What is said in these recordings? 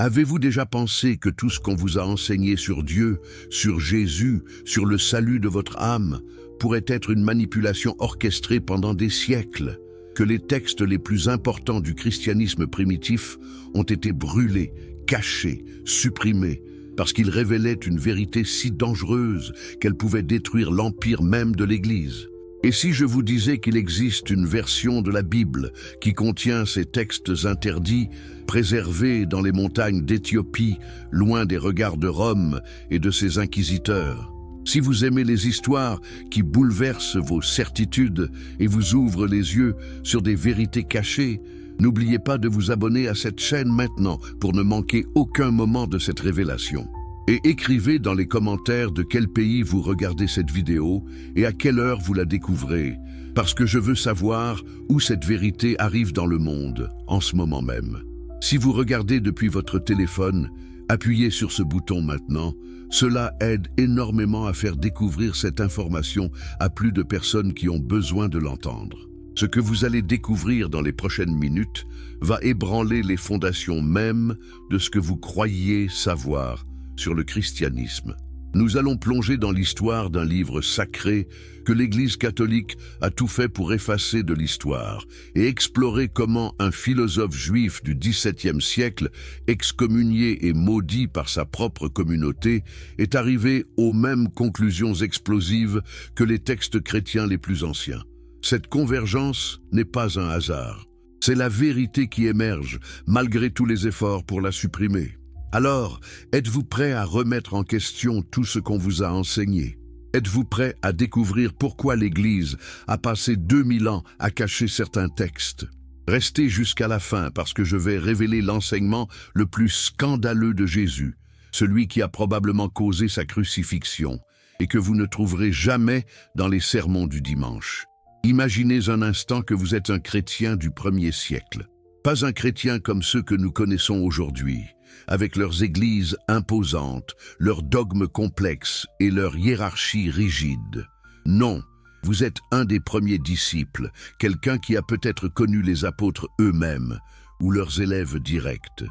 Avez-vous déjà pensé que tout ce qu'on vous a enseigné sur Dieu, sur Jésus, sur le salut de votre âme, pourrait être une manipulation orchestrée pendant des siècles? Que les textes les plus importants du christianisme primitif ont été brûlés, cachés, supprimés, parce qu'ils révélaient une vérité si dangereuse qu'elle pouvait détruire l'empire même de l'Église. Et si je vous disais qu'il existe une version de la Bible qui contient ces textes interdits, préservés dans les montagnes d'Éthiopie, loin des regards de Rome et de ses inquisiteurs? Si vous aimez les histoires qui bouleversent vos certitudes et vous ouvrent les yeux sur des vérités cachées, n'oubliez pas de vous abonner à cette chaîne maintenant pour ne manquer aucun moment de cette révélation. Et écrivez dans les commentaires de quel pays vous regardez cette vidéo et à quelle heure vous la découvrez, parce que je veux savoir où cette vérité arrive dans le monde, en ce moment même. Si vous regardez depuis votre téléphone, appuyez sur ce bouton maintenant. Cela aide énormément à faire découvrir cette information à plus de personnes qui ont besoin de l'entendre. Ce que vous allez découvrir dans les prochaines minutes va ébranler les fondations mêmes de ce que vous croyiez savoir sur le christianisme. Nous allons plonger dans l'histoire d'un livre sacré que l'Église catholique a tout fait pour effacer de l'histoire et explorer comment un philosophe juif du XVIIe siècle, excommunié et maudit par sa propre communauté, est arrivé aux mêmes conclusions explosives que les textes chrétiens les plus anciens. Cette convergence n'est pas un hasard. C'est la vérité qui émerge, malgré tous les efforts pour la supprimer. Alors, êtes-vous prêt à remettre en question tout ce qu'on vous a enseigné? Êtes-vous prêt à découvrir pourquoi l'Église a passé 2000 ans à cacher certains textes? Restez jusqu'à la fin parce que je vais révéler l'enseignement le plus scandaleux de Jésus, celui qui a probablement causé sa crucifixion, et que vous ne trouverez jamais dans les sermons du dimanche. Imaginez un instant que vous êtes un chrétien du 1er siècle. Pas un chrétien comme ceux que nous connaissons aujourd'hui, avec leurs églises imposantes, leurs dogmes complexes et leur hiérarchie rigide. Non, vous êtes un des premiers disciples, quelqu'un qui a peut-être connu les apôtres eux-mêmes ou leurs élèves directs.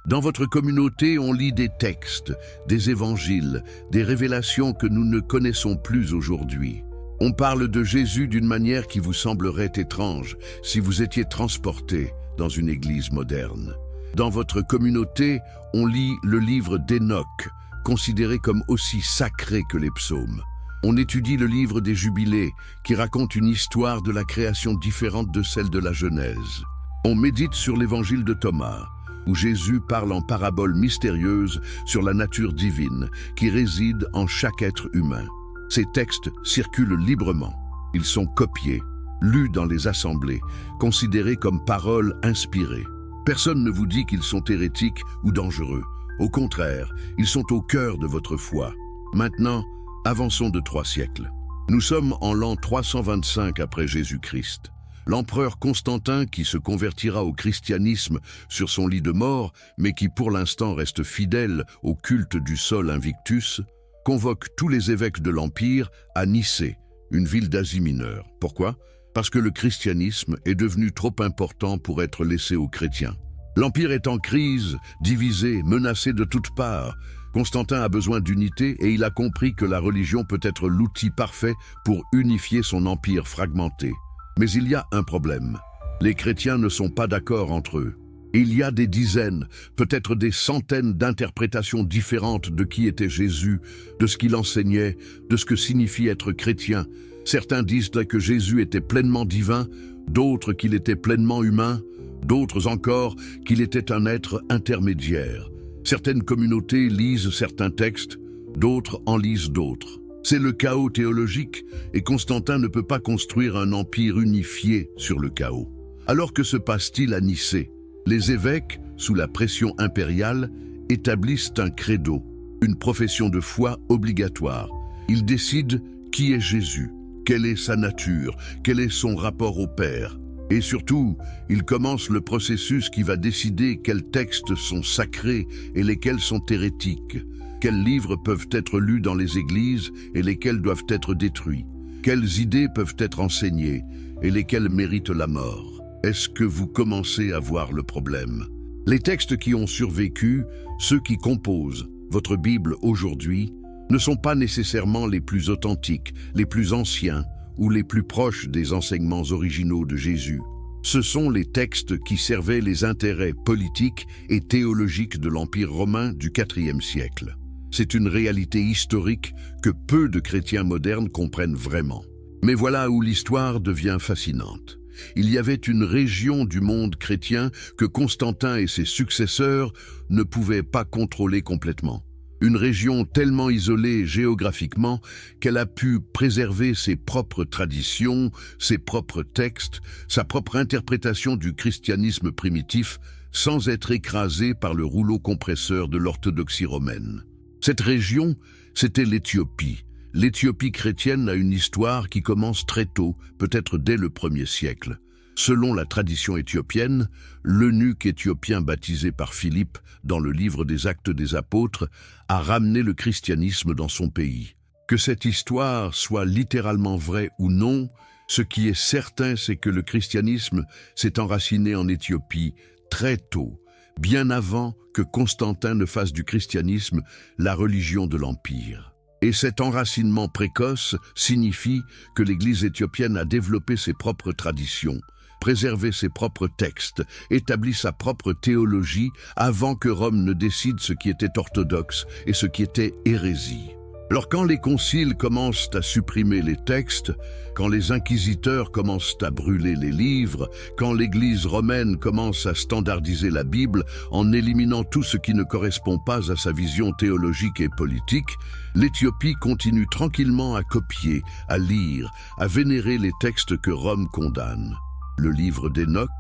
Dans votre communauté, on lit des textes, des évangiles, des révélations que nous ne connaissons plus aujourd'hui. On parle de Jésus d'une manière qui vous semblerait étrange si vous étiez transporté dans une église moderne. Dans votre communauté, on lit le livre d'Enoch, considéré comme aussi sacré que les psaumes. On étudie le livre des Jubilés, qui raconte une histoire de la création différente de celle de la Genèse. On médite sur l'évangile de Thomas, où Jésus parle en paraboles mystérieuses sur la nature divine qui réside en chaque être humain. Ces textes circulent librement. Ils sont copiés, lus dans les assemblées, considérés comme paroles inspirées. Personne ne vous dit qu'ils sont hérétiques ou dangereux. Au contraire, ils sont au cœur de votre foi. Maintenant, avançons de 3 siècles. Nous sommes en l'an 325 après Jésus-Christ. L'empereur Constantin, qui se convertira au christianisme sur son lit de mort, mais qui pour l'instant reste fidèle au culte du Sol Invictus, convoque tous les évêques de l'Empire à Nicée, une ville d'Asie mineure. Pourquoi ? Parce que le christianisme est devenu trop important pour être laissé aux chrétiens. L'Empire est en crise, divisé, menacé de toutes parts. Constantin a besoin d'unité et il a compris que la religion peut être l'outil parfait pour unifier son empire fragmenté. Mais il y a un problème. Les chrétiens ne sont pas d'accord entre eux. Il y a des dizaines, peut-être des centaines d'interprétations différentes de qui était Jésus, de ce qu'il enseignait, de ce que signifie être chrétien. Certains disent que Jésus était pleinement divin, d'autres qu'il était pleinement humain, d'autres encore qu'il était un être intermédiaire. Certaines communautés lisent certains textes, d'autres en lisent d'autres. C'est le chaos théologique et Constantin ne peut pas construire un empire unifié sur le chaos. Alors que se passe-t-il à Nicée? Les évêques, sous la pression impériale, établissent un credo, une profession de foi obligatoire. Ils décident qui est Jésus, quelle est sa nature, quel est son rapport au Père. Et surtout, ils commencent le processus qui va décider quels textes sont sacrés et lesquels sont hérétiques, quels livres peuvent être lus dans les églises et lesquels doivent être détruits, quelles idées peuvent être enseignées et lesquelles méritent la mort. Est-ce que vous commencez à voir le problème? Les textes qui ont survécu, ceux qui composent votre Bible aujourd'hui, ne sont pas nécessairement les plus authentiques, les plus anciens ou les plus proches des enseignements originaux de Jésus. Ce sont les textes qui servaient les intérêts politiques et théologiques de l'Empire romain du IVe siècle. C'est une réalité historique que peu de chrétiens modernes comprennent vraiment. Mais voilà où l'histoire devient fascinante. Il y avait une région du monde chrétien que Constantin et ses successeurs ne pouvaient pas contrôler complètement. Une région tellement isolée géographiquement qu'elle a pu préserver ses propres traditions, ses propres textes, sa propre interprétation du christianisme primitif, sans être écrasée par le rouleau compresseur de l'orthodoxie romaine. Cette région, c'était l'Éthiopie. L'Éthiopie chrétienne a une histoire qui commence très tôt, peut-être dès le 1er siècle. Selon la tradition éthiopienne, l'eunuque éthiopien baptisé par Philippe dans le livre des Actes des Apôtres a ramené le christianisme dans son pays. Que cette histoire soit littéralement vraie ou non, ce qui est certain, c'est que le christianisme s'est enraciné en Éthiopie très tôt, bien avant que Constantin ne fasse du christianisme la religion de l'Empire. Et cet enracinement précoce signifie que l'Église éthiopienne a développé ses propres traditions, préservé ses propres textes, établi sa propre théologie avant que Rome ne décide ce qui était orthodoxe et ce qui était hérésie. Alors quand les conciles commencent à supprimer les textes, quand les inquisiteurs commencent à brûler les livres, quand l'Église romaine commence à standardiser la Bible en éliminant tout ce qui ne correspond pas à sa vision théologique et politique, l'Éthiopie continue tranquillement à copier, à lire, à vénérer les textes que Rome condamne. Le livre d'Hénoch,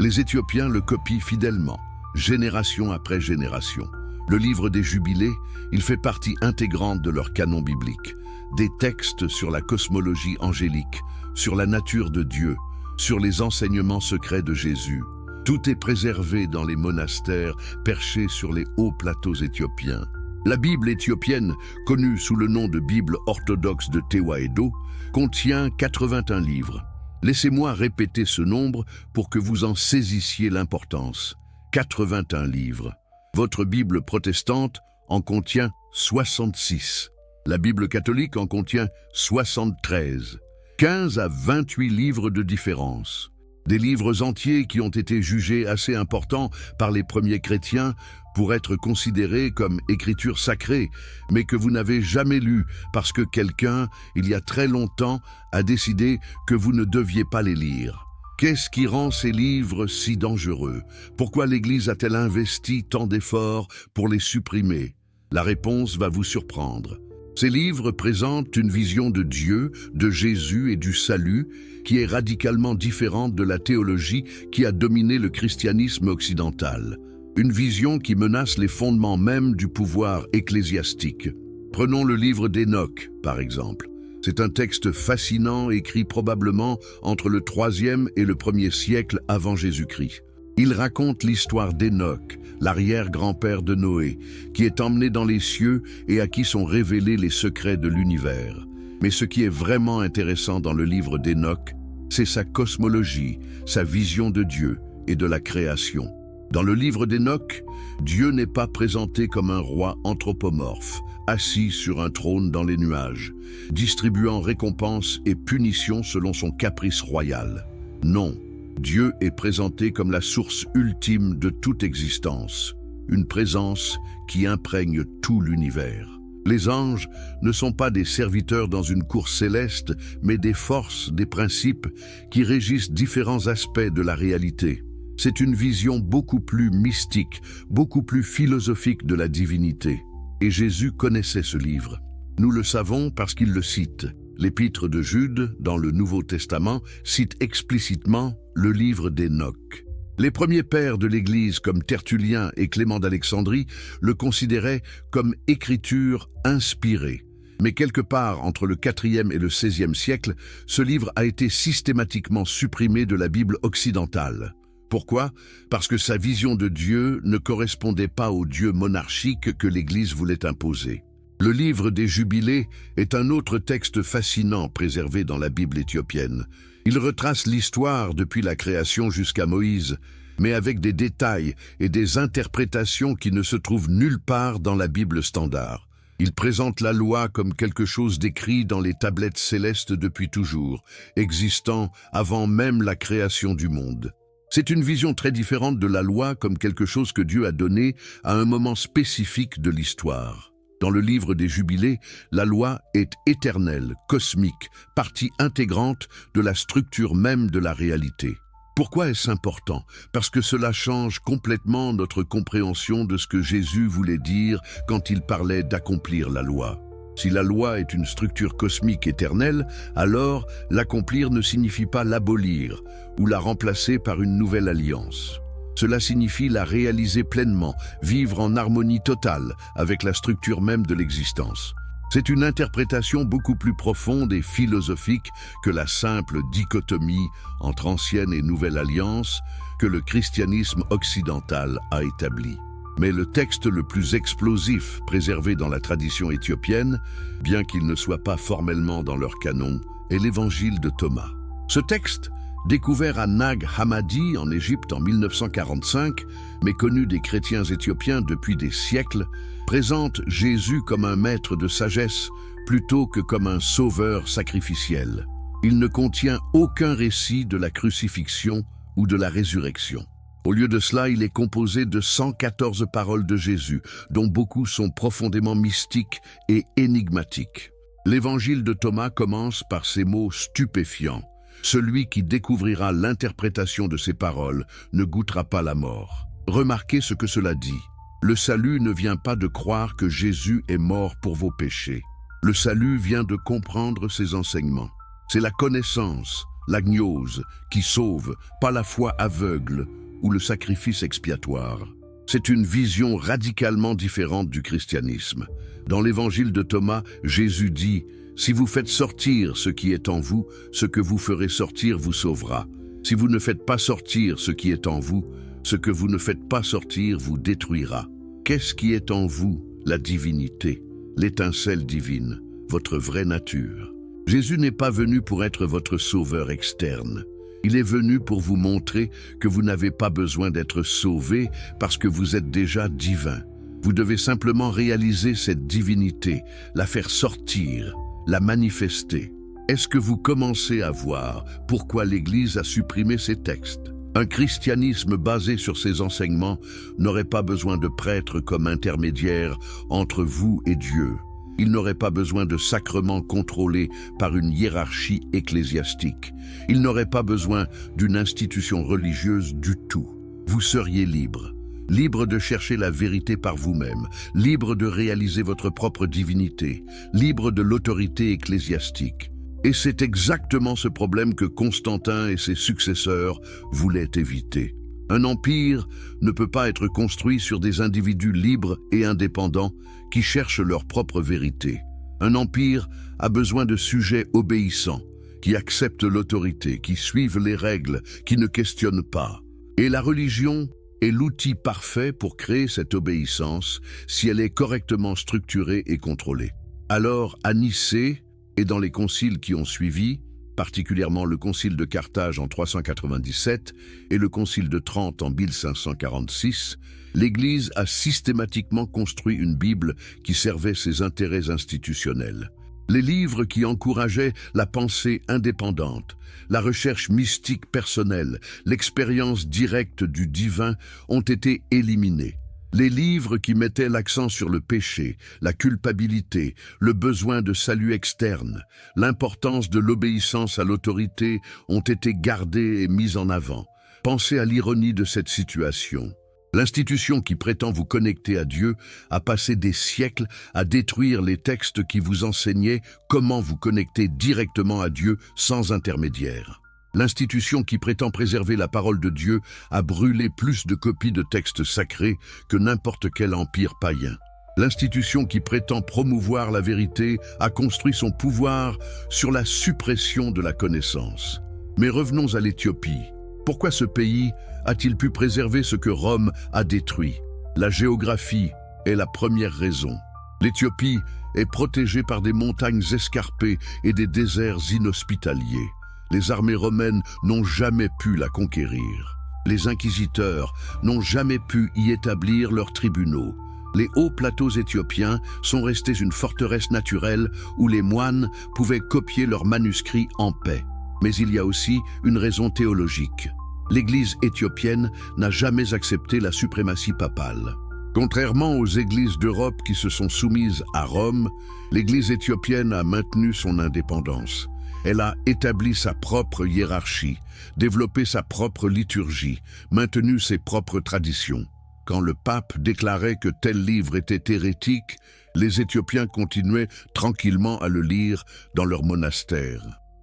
les Éthiopiens le copient fidèlement, génération après génération. Le livre des Jubilés, il fait partie intégrante de leur canon biblique. Des textes sur la cosmologie angélique, sur la nature de Dieu, sur les enseignements secrets de Jésus. Tout est préservé dans les monastères perchés sur les hauts plateaux éthiopiens. La Bible éthiopienne, connue sous le nom de Bible orthodoxe de Tewahedo, contient 81 livres. Laissez-moi répéter ce nombre pour que vous en saisissiez l'importance. 81 livres. Votre Bible protestante en contient 66. La Bible catholique en contient 73. 15 à 28 livres de différence. Des livres entiers qui ont été jugés assez importants par les premiers chrétiens pour être considérés comme écriture sacrée, mais que vous n'avez jamais lus parce que quelqu'un, il y a très longtemps, a décidé que vous ne deviez pas les lire. Qu'est-ce qui rend ces livres si dangereux? Pourquoi l'Église a-t-elle investi tant d'efforts pour les supprimer? La réponse va vous surprendre. Ces livres présentent une vision de Dieu, de Jésus et du salut qui est radicalement différente de la théologie qui a dominé le christianisme occidental. Une vision qui menace les fondements même du pouvoir ecclésiastique. Prenons le livre d'Hénoch, par exemple. C'est un texte fascinant écrit probablement entre le 3e et le 1er siècle avant Jésus-Christ. Il raconte l'histoire d'Hénoch, l'arrière-grand-père de Noé, qui est emmené dans les cieux et à qui sont révélés les secrets de l'univers. Mais ce qui est vraiment intéressant dans le livre d'Hénoch, c'est sa cosmologie, sa vision de Dieu et de la création. Dans le livre d'Hénoch, Dieu n'est pas présenté comme un roi anthropomorphe, assis sur un trône dans les nuages, distribuant récompenses et punitions selon son caprice royal. Non, Dieu est présenté comme la source ultime de toute existence, une présence qui imprègne tout l'univers. Les anges ne sont pas des serviteurs dans une cour céleste, mais des forces, des principes qui régissent différents aspects de la réalité. C'est une vision beaucoup plus mystique, beaucoup plus philosophique de la divinité. Et Jésus connaissait ce livre. Nous le savons parce qu'il le cite. L'épître de Jude, dans le Nouveau Testament, cite explicitement le livre d'Hénoch. Les premiers pères de l'Église, comme Tertullien et Clément d'Alexandrie, le considéraient comme écriture inspirée. Mais quelque part entre le 4e et le 16e siècle, ce livre a été systématiquement supprimé de la Bible occidentale. Pourquoi? Parce que sa vision de Dieu ne correspondait pas au Dieu monarchique que l'Église voulait imposer. Le livre des Jubilés est un autre texte fascinant préservé dans la Bible éthiopienne. Il retrace l'histoire depuis la création jusqu'à Moïse, mais avec des détails et des interprétations qui ne se trouvent nulle part dans la Bible standard. Il présente la loi comme quelque chose d'écrit dans les tablettes célestes depuis toujours, existant avant même la création du monde. C'est une vision très différente de la loi comme quelque chose que Dieu a donné à un moment spécifique de l'histoire. Dans le livre des Jubilés, la loi est éternelle, cosmique, partie intégrante de la structure même de la réalité. Pourquoi est-ce important? Parce que cela change complètement notre compréhension de ce que Jésus voulait dire quand il parlait d'accomplir la loi. Si la loi est une structure cosmique éternelle, alors l'accomplir ne signifie pas l'abolir ou la remplacer par une nouvelle alliance. Cela signifie la réaliser pleinement, vivre en harmonie totale avec la structure même de l'existence. C'est une interprétation beaucoup plus profonde et philosophique que la simple dichotomie entre ancienne et nouvelle alliance que le christianisme occidental a établie. Mais le texte le plus explosif préservé dans la tradition éthiopienne, bien qu'il ne soit pas formellement dans leur canon, est l'évangile de Thomas. Ce texte, découvert à Nag Hammadi en Égypte en 1945, mais connu des chrétiens éthiopiens depuis des siècles, présente Jésus comme un maître de sagesse plutôt que comme un sauveur sacrificiel. Il ne contient aucun récit de la crucifixion ou de la résurrection. Au lieu de cela, il est composé de 114 paroles de Jésus, dont beaucoup sont profondément mystiques et énigmatiques. L'évangile de Thomas commence par ces mots stupéfiants. Celui qui découvrira l'interprétation de ces paroles ne goûtera pas la mort. Remarquez ce que cela dit. Le salut ne vient pas de croire que Jésus est mort pour vos péchés. Le salut vient de comprendre ses enseignements. C'est la connaissance, la gnose, qui sauve, pas la foi aveugle ou le sacrifice expiatoire. C'est une vision radicalement différente du christianisme. Dans l'évangile de Thomas, Jésus dit « Si vous faites sortir ce qui est en vous, ce que vous ferez sortir vous sauvera. Si vous ne faites pas sortir ce qui est en vous, ce que vous ne faites pas sortir vous détruira. » Qu'est-ce qui est en vous? La divinité, l'étincelle divine, votre vraie nature. Jésus n'est pas venu pour être votre sauveur externe. Il est venu pour vous montrer que vous n'avez pas besoin d'être sauvé parce que vous êtes déjà divin. Vous devez simplement réaliser cette divinité, la faire sortir, la manifester. Est-ce que vous commencez à voir pourquoi l'Église a supprimé ces textes? Un christianisme basé sur ces enseignements n'aurait pas besoin de prêtres comme intermédiaires entre vous et Dieu. Il n'aurait pas besoin de sacrements contrôlés par une hiérarchie ecclésiastique. Il n'aurait pas besoin d'une institution religieuse du tout. Vous seriez libre. Libre de chercher la vérité par vous-même, libre de réaliser votre propre divinité, libre de l'autorité ecclésiastique. Et c'est exactement ce problème que Constantin et ses successeurs voulaient éviter. Un empire ne peut pas être construit sur des individus libres et indépendants qui cherchent leur propre vérité. Un empire a besoin de sujets obéissants, qui acceptent l'autorité, qui suivent les règles, qui ne questionnent pas. Et la religion est l'outil parfait pour créer cette obéissance si elle est correctement structurée et contrôlée. Alors, à Nicée, et dans les conciles qui ont suivi, particulièrement le concile de Carthage en 397 et le concile de Trente en 1546, l'Église a systématiquement construit une Bible qui servait ses intérêts institutionnels. Les livres qui encourageaient la pensée indépendante, la recherche mystique personnelle, l'expérience directe du divin ont été éliminés. Les livres qui mettaient l'accent sur le péché, la culpabilité, le besoin de salut externe, l'importance de l'obéissance à l'autorité ont été gardés et mis en avant. Pensez à l'ironie de cette situation. L'institution qui prétend vous connecter à Dieu a passé des siècles à détruire les textes qui vous enseignaient comment vous connecter directement à Dieu sans intermédiaire. L'institution qui prétend préserver la parole de Dieu a brûlé plus de copies de textes sacrés que n'importe quel empire païen. L'institution qui prétend promouvoir la vérité a construit son pouvoir sur la suppression de la connaissance. Mais revenons à l'Éthiopie. Pourquoi ce pays a-t-il pu préserver ce que Rome a détruit? La géographie est la première raison. L'Éthiopie est protégée par des montagnes escarpées et des déserts inhospitaliers. Les armées romaines n'ont jamais pu la conquérir. Les inquisiteurs n'ont jamais pu y établir leurs tribunaux. Les hauts plateaux éthiopiens sont restés une forteresse naturelle où les moines pouvaient copier leurs manuscrits en paix. Mais il y a aussi une raison théologique. L'Église éthiopienne n'a jamais accepté la suprématie papale. Contrairement aux églises d'Europe qui se sont soumises à Rome, l'Église éthiopienne a maintenu son indépendance. Elle a établi sa propre hiérarchie, développé sa propre liturgie, maintenu ses propres traditions. Quand le pape déclarait que tel livre était hérétique, les Éthiopiens continuaient tranquillement à le lire dans leur monastère.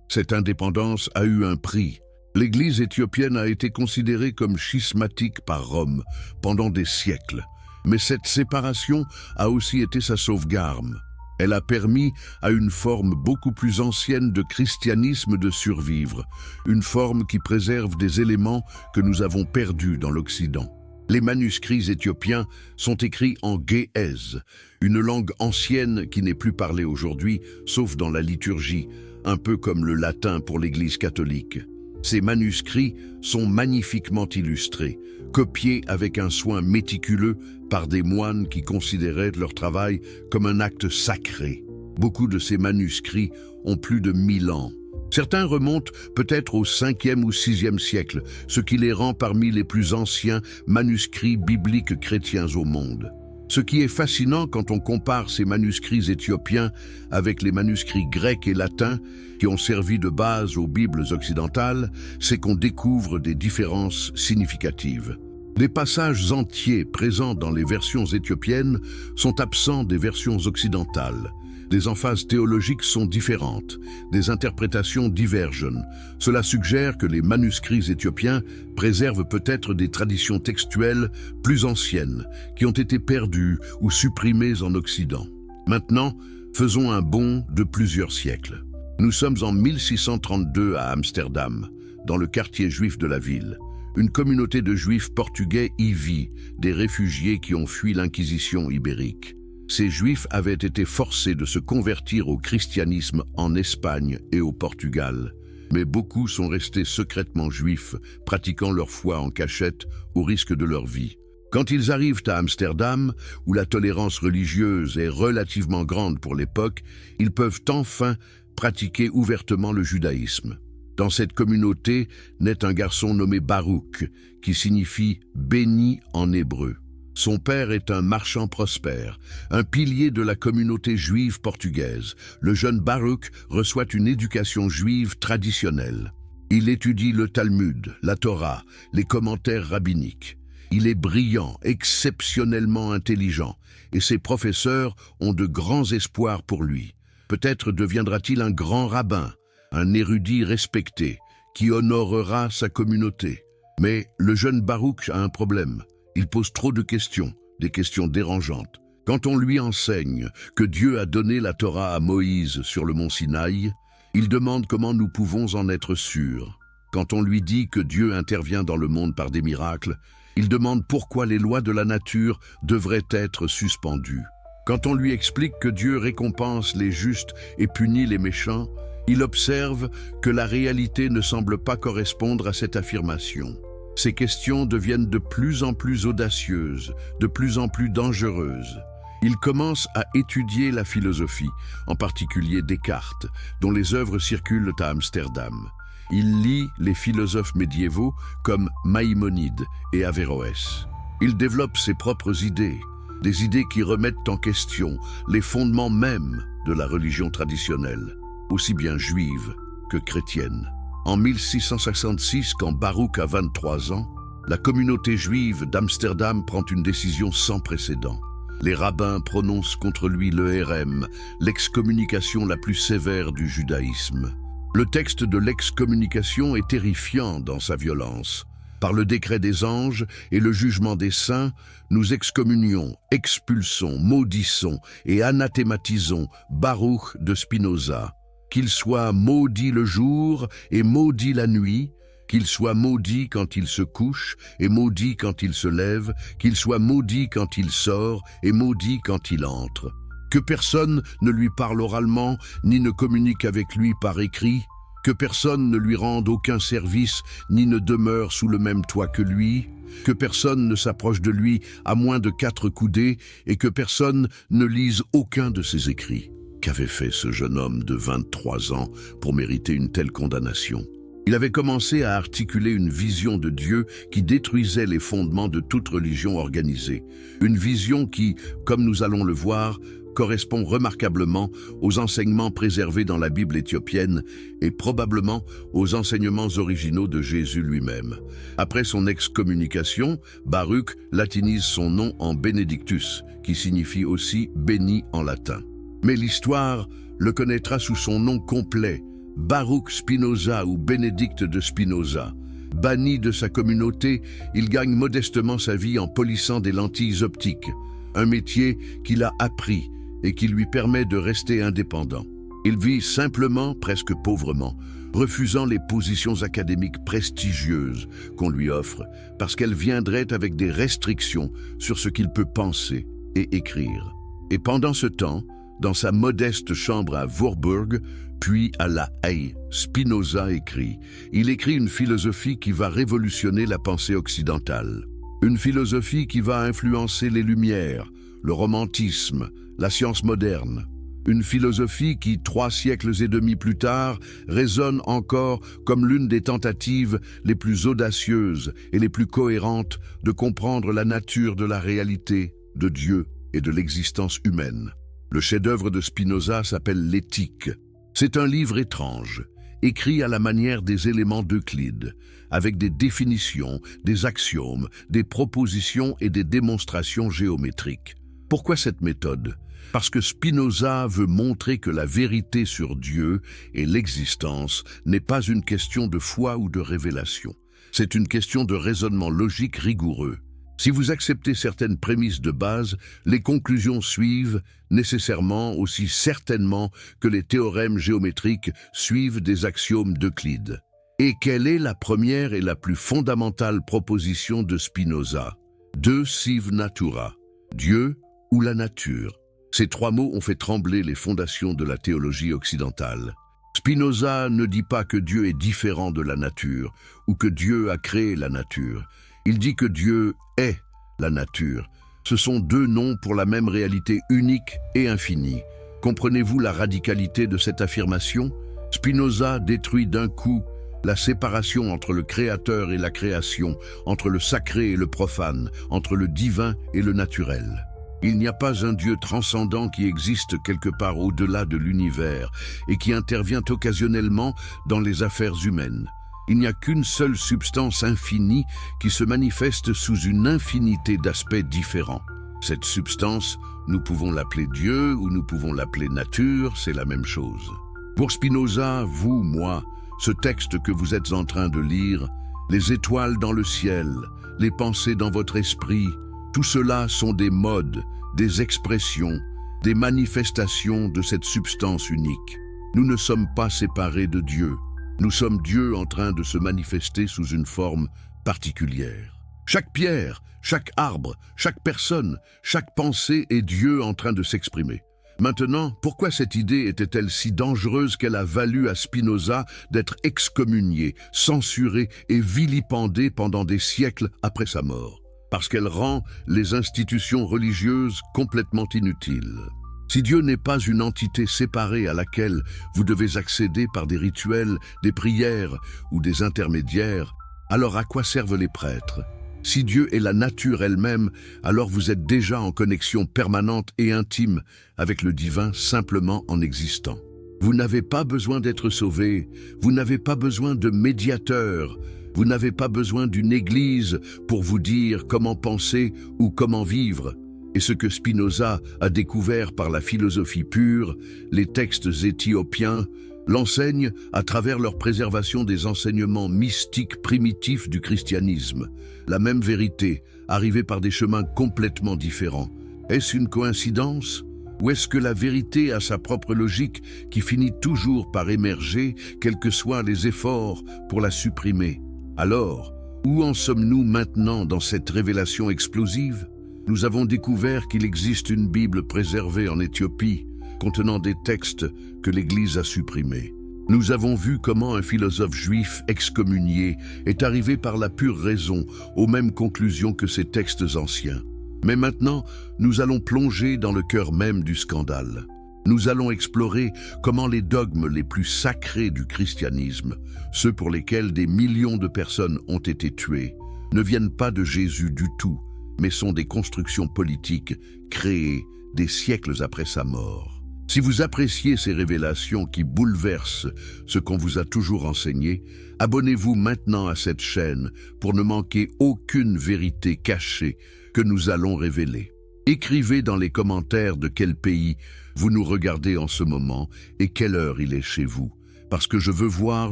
Cette indépendance a eu un prix. L'Église éthiopienne a été considérée comme schismatique par Rome pendant des siècles. Mais cette séparation a aussi été sa sauvegarde. Elle a permis à une forme beaucoup plus ancienne de christianisme de survivre, une forme qui préserve des éléments que nous avons perdus dans l'Occident. Les manuscrits éthiopiens sont écrits en ge'ez, une langue ancienne qui n'est plus parlée aujourd'hui, sauf dans la liturgie, un peu comme le latin pour l'Église catholique. Ces manuscrits sont magnifiquement illustrés, copiés avec un soin méticuleux par des moines qui considéraient leur travail comme un acte sacré. Beaucoup de ces manuscrits ont plus de 1000 ans. Certains remontent peut-être au 5e ou 6e siècle, ce qui les rend parmi les plus anciens manuscrits bibliques chrétiens au monde. Ce qui est fascinant quand on compare ces manuscrits éthiopiens avec les manuscrits grecs et latins qui ont servi de base aux Bibles occidentales, c'est qu'on découvre des différences significatives. Les passages entiers présents dans les versions éthiopiennes sont absents des versions occidentales. Des emphases théologiques sont différentes, des interprétations divergent. Cela suggère que les manuscrits éthiopiens préservent peut-être des traditions textuelles plus anciennes, qui ont été perdues ou supprimées en Occident. Maintenant, faisons un bond de plusieurs siècles. Nous sommes en 1632 à Amsterdam, dans le quartier juif de la ville. Une communauté de juifs portugais y vit, des réfugiés qui ont fui l'Inquisition ibérique. Ces juifs avaient été forcés de se convertir au christianisme en Espagne et au Portugal. Mais beaucoup sont restés secrètement juifs, pratiquant leur foi en cachette au risque de leur vie. Quand ils arrivent à Amsterdam, où la tolérance religieuse est relativement grande pour l'époque, ils peuvent enfin pratiquer ouvertement le judaïsme. Dans cette communauté naît un garçon nommé Baruch, qui signifie « béni » en hébreu. Son père est un marchand prospère, un pilier de la communauté juive portugaise. Le jeune Baruch reçoit une éducation juive traditionnelle. Il étudie le Talmud, la Torah, les commentaires rabbiniques. Il est brillant, exceptionnellement intelligent, et ses professeurs ont de grands espoirs pour lui. Peut-être deviendra-t-il un grand rabbin, un érudit respecté, qui honorera sa communauté. Mais le jeune Baruch a un problème. Il pose trop de questions, des questions dérangeantes. Quand on lui enseigne que Dieu a donné la Torah à Moïse sur le mont Sinaï, il demande comment nous pouvons en être sûrs. Quand on lui dit que Dieu intervient dans le monde par des miracles, il demande pourquoi les lois de la nature devraient être suspendues. Quand on lui explique que Dieu récompense les justes et punit les méchants, il observe que la réalité ne semble pas correspondre à cette affirmation. Ces questions deviennent de plus en plus audacieuses, de plus en plus dangereuses. Il commence à étudier la philosophie, en particulier Descartes, dont les œuvres circulent à Amsterdam. Il lit les philosophes médiévaux comme Maïmonide et Averroès. Il développe ses propres idées, des idées qui remettent en question les fondements mêmes de la religion traditionnelle, aussi bien juive que chrétienne. En 1666, quand Baruch a 23 ans, la communauté juive d'Amsterdam prend une décision sans précédent. Les rabbins prononcent contre lui le hérem, l'excommunication la plus sévère du judaïsme. Le texte de l'excommunication est terrifiant dans sa violence. Par le décret des anges et le jugement des saints, nous excommunions, expulsons, maudissons et anathématisons Baruch de Spinoza. Qu'il soit maudit le jour et maudit la nuit, qu'il soit maudit quand il se couche et maudit quand il se lève, qu'il soit maudit quand il sort et maudit quand il entre. Que personne ne lui parle oralement ni ne communique avec lui par écrit, que personne ne lui rende aucun service ni ne demeure sous le même toit que lui, que personne ne s'approche de lui à moins de 4 coudées et que personne ne lise aucun de ses écrits. Qu'avait fait ce jeune homme de 23 ans pour mériter une telle condamnation? Il avait commencé à articuler une vision de Dieu qui détruisait les fondements de toute religion organisée. Une vision qui, comme nous allons le voir, correspond remarquablement aux enseignements préservés dans la Bible éthiopienne et probablement aux enseignements originaux de Jésus lui-même. Après son excommunication, Baruch latinise son nom en Benedictus, qui signifie aussi « béni » en latin. Mais l'histoire le connaîtra sous son nom complet, Baruch Spinoza ou Bénédicte de Spinoza. Banni de sa communauté, il gagne modestement sa vie en polissant des lentilles optiques, un métier qu'il a appris et qui lui permet de rester indépendant. Il vit simplement, presque pauvrement, refusant les positions académiques prestigieuses qu'on lui offre parce qu'elles viendraient avec des restrictions sur ce qu'il peut penser et écrire. Et pendant ce temps, dans sa modeste chambre à Warburg, puis à La Haye, Spinoza écrit. Il écrit une philosophie qui va révolutionner la pensée occidentale. Une philosophie qui va influencer les Lumières, le romantisme, la science moderne. Une philosophie qui, 3 siècles et demi plus tard, résonne encore comme l'une des tentatives les plus audacieuses et les plus cohérentes de comprendre la nature de la réalité, de Dieu et de l'existence humaine. Le chef-d'œuvre de Spinoza s'appelle l'Éthique. C'est un livre étrange, écrit à la manière des éléments d'Euclide, avec des définitions, des axiomes, des propositions et des démonstrations géométriques. Pourquoi cette méthode? Parce que Spinoza veut montrer que la vérité sur Dieu et l'existence n'est pas une question de foi ou de révélation. C'est une question de raisonnement logique rigoureux. Si vous acceptez certaines prémices de base, les conclusions suivent nécessairement aussi certainement que les théorèmes géométriques suivent des axiomes d'Euclide. Et quelle est la première et la plus fondamentale proposition de Spinoza? De sive natura, Dieu ou la nature. Ces 3 mots ont fait trembler les fondations de la théologie occidentale. Spinoza ne dit pas que Dieu est différent de la nature ou que Dieu a créé la nature. Il dit que Dieu est la nature. Ce sont 2 noms pour la même réalité unique et infinie. Comprenez-vous la radicalité de cette affirmation? Spinoza détruit d'un coup la séparation entre le créateur et la création, entre le sacré et le profane, entre le divin et le naturel. Il n'y a pas un Dieu transcendant qui existe quelque part au-delà de l'univers et qui intervient occasionnellement dans les affaires humaines. Il n'y a qu'une seule substance infinie qui se manifeste sous une infinité d'aspects différents. Cette substance, nous pouvons l'appeler Dieu ou nous pouvons l'appeler nature, c'est la même chose. Pour Spinoza, vous, moi, ce texte que vous êtes en train de lire, les étoiles dans le ciel, les pensées dans votre esprit, tout cela sont des modes, des expressions, des manifestations de cette substance unique. Nous ne sommes pas séparés de Dieu. Nous sommes Dieu en train de se manifester sous une forme particulière. Chaque pierre, chaque arbre, chaque personne, chaque pensée est Dieu en train de s'exprimer. Maintenant, pourquoi cette idée était-elle si dangereuse qu'elle a valu à Spinoza d'être excommunié, censuré et vilipendé pendant des siècles après sa mort? Parce qu'elle rend les institutions religieuses complètement inutiles. Si Dieu n'est pas une entité séparée à laquelle vous devez accéder par des rituels, des prières ou des intermédiaires, alors à quoi servent les prêtres? Si Dieu est la nature elle-même, alors vous êtes déjà en connexion permanente et intime avec le divin simplement en existant. Vous n'avez pas besoin d'être sauvé, vous n'avez pas besoin de médiateur, vous n'avez pas besoin d'une église pour vous dire comment penser ou comment vivre. Et ce que Spinoza a découvert par la philosophie pure, les textes éthiopiens, l'enseignent à travers leur préservation des enseignements mystiques primitifs du christianisme. La même vérité, arrivée par des chemins complètement différents. Est-ce une coïncidence? Ou est-ce que la vérité a sa propre logique qui finit toujours par émerger, quels que soient les efforts pour la supprimer? Alors, où en sommes-nous maintenant dans cette révélation explosive? Nous avons découvert qu'il existe une Bible préservée en Éthiopie, contenant des textes que l'Église a supprimés. Nous avons vu comment un philosophe juif excommunié est arrivé par la pure raison aux mêmes conclusions que ces textes anciens. Mais maintenant, nous allons plonger dans le cœur même du scandale. Nous allons explorer comment les dogmes les plus sacrés du christianisme, ceux pour lesquels des millions de personnes ont été tuées, ne viennent pas de Jésus du tout, mais sont des constructions politiques créées des siècles après sa mort. Si vous appréciez ces révélations qui bouleversent ce qu'on vous a toujours enseigné, abonnez-vous maintenant à cette chaîne pour ne manquer aucune vérité cachée que nous allons révéler. Écrivez dans les commentaires de quel pays vous nous regardez en ce moment et quelle heure il est chez vous, parce que je veux voir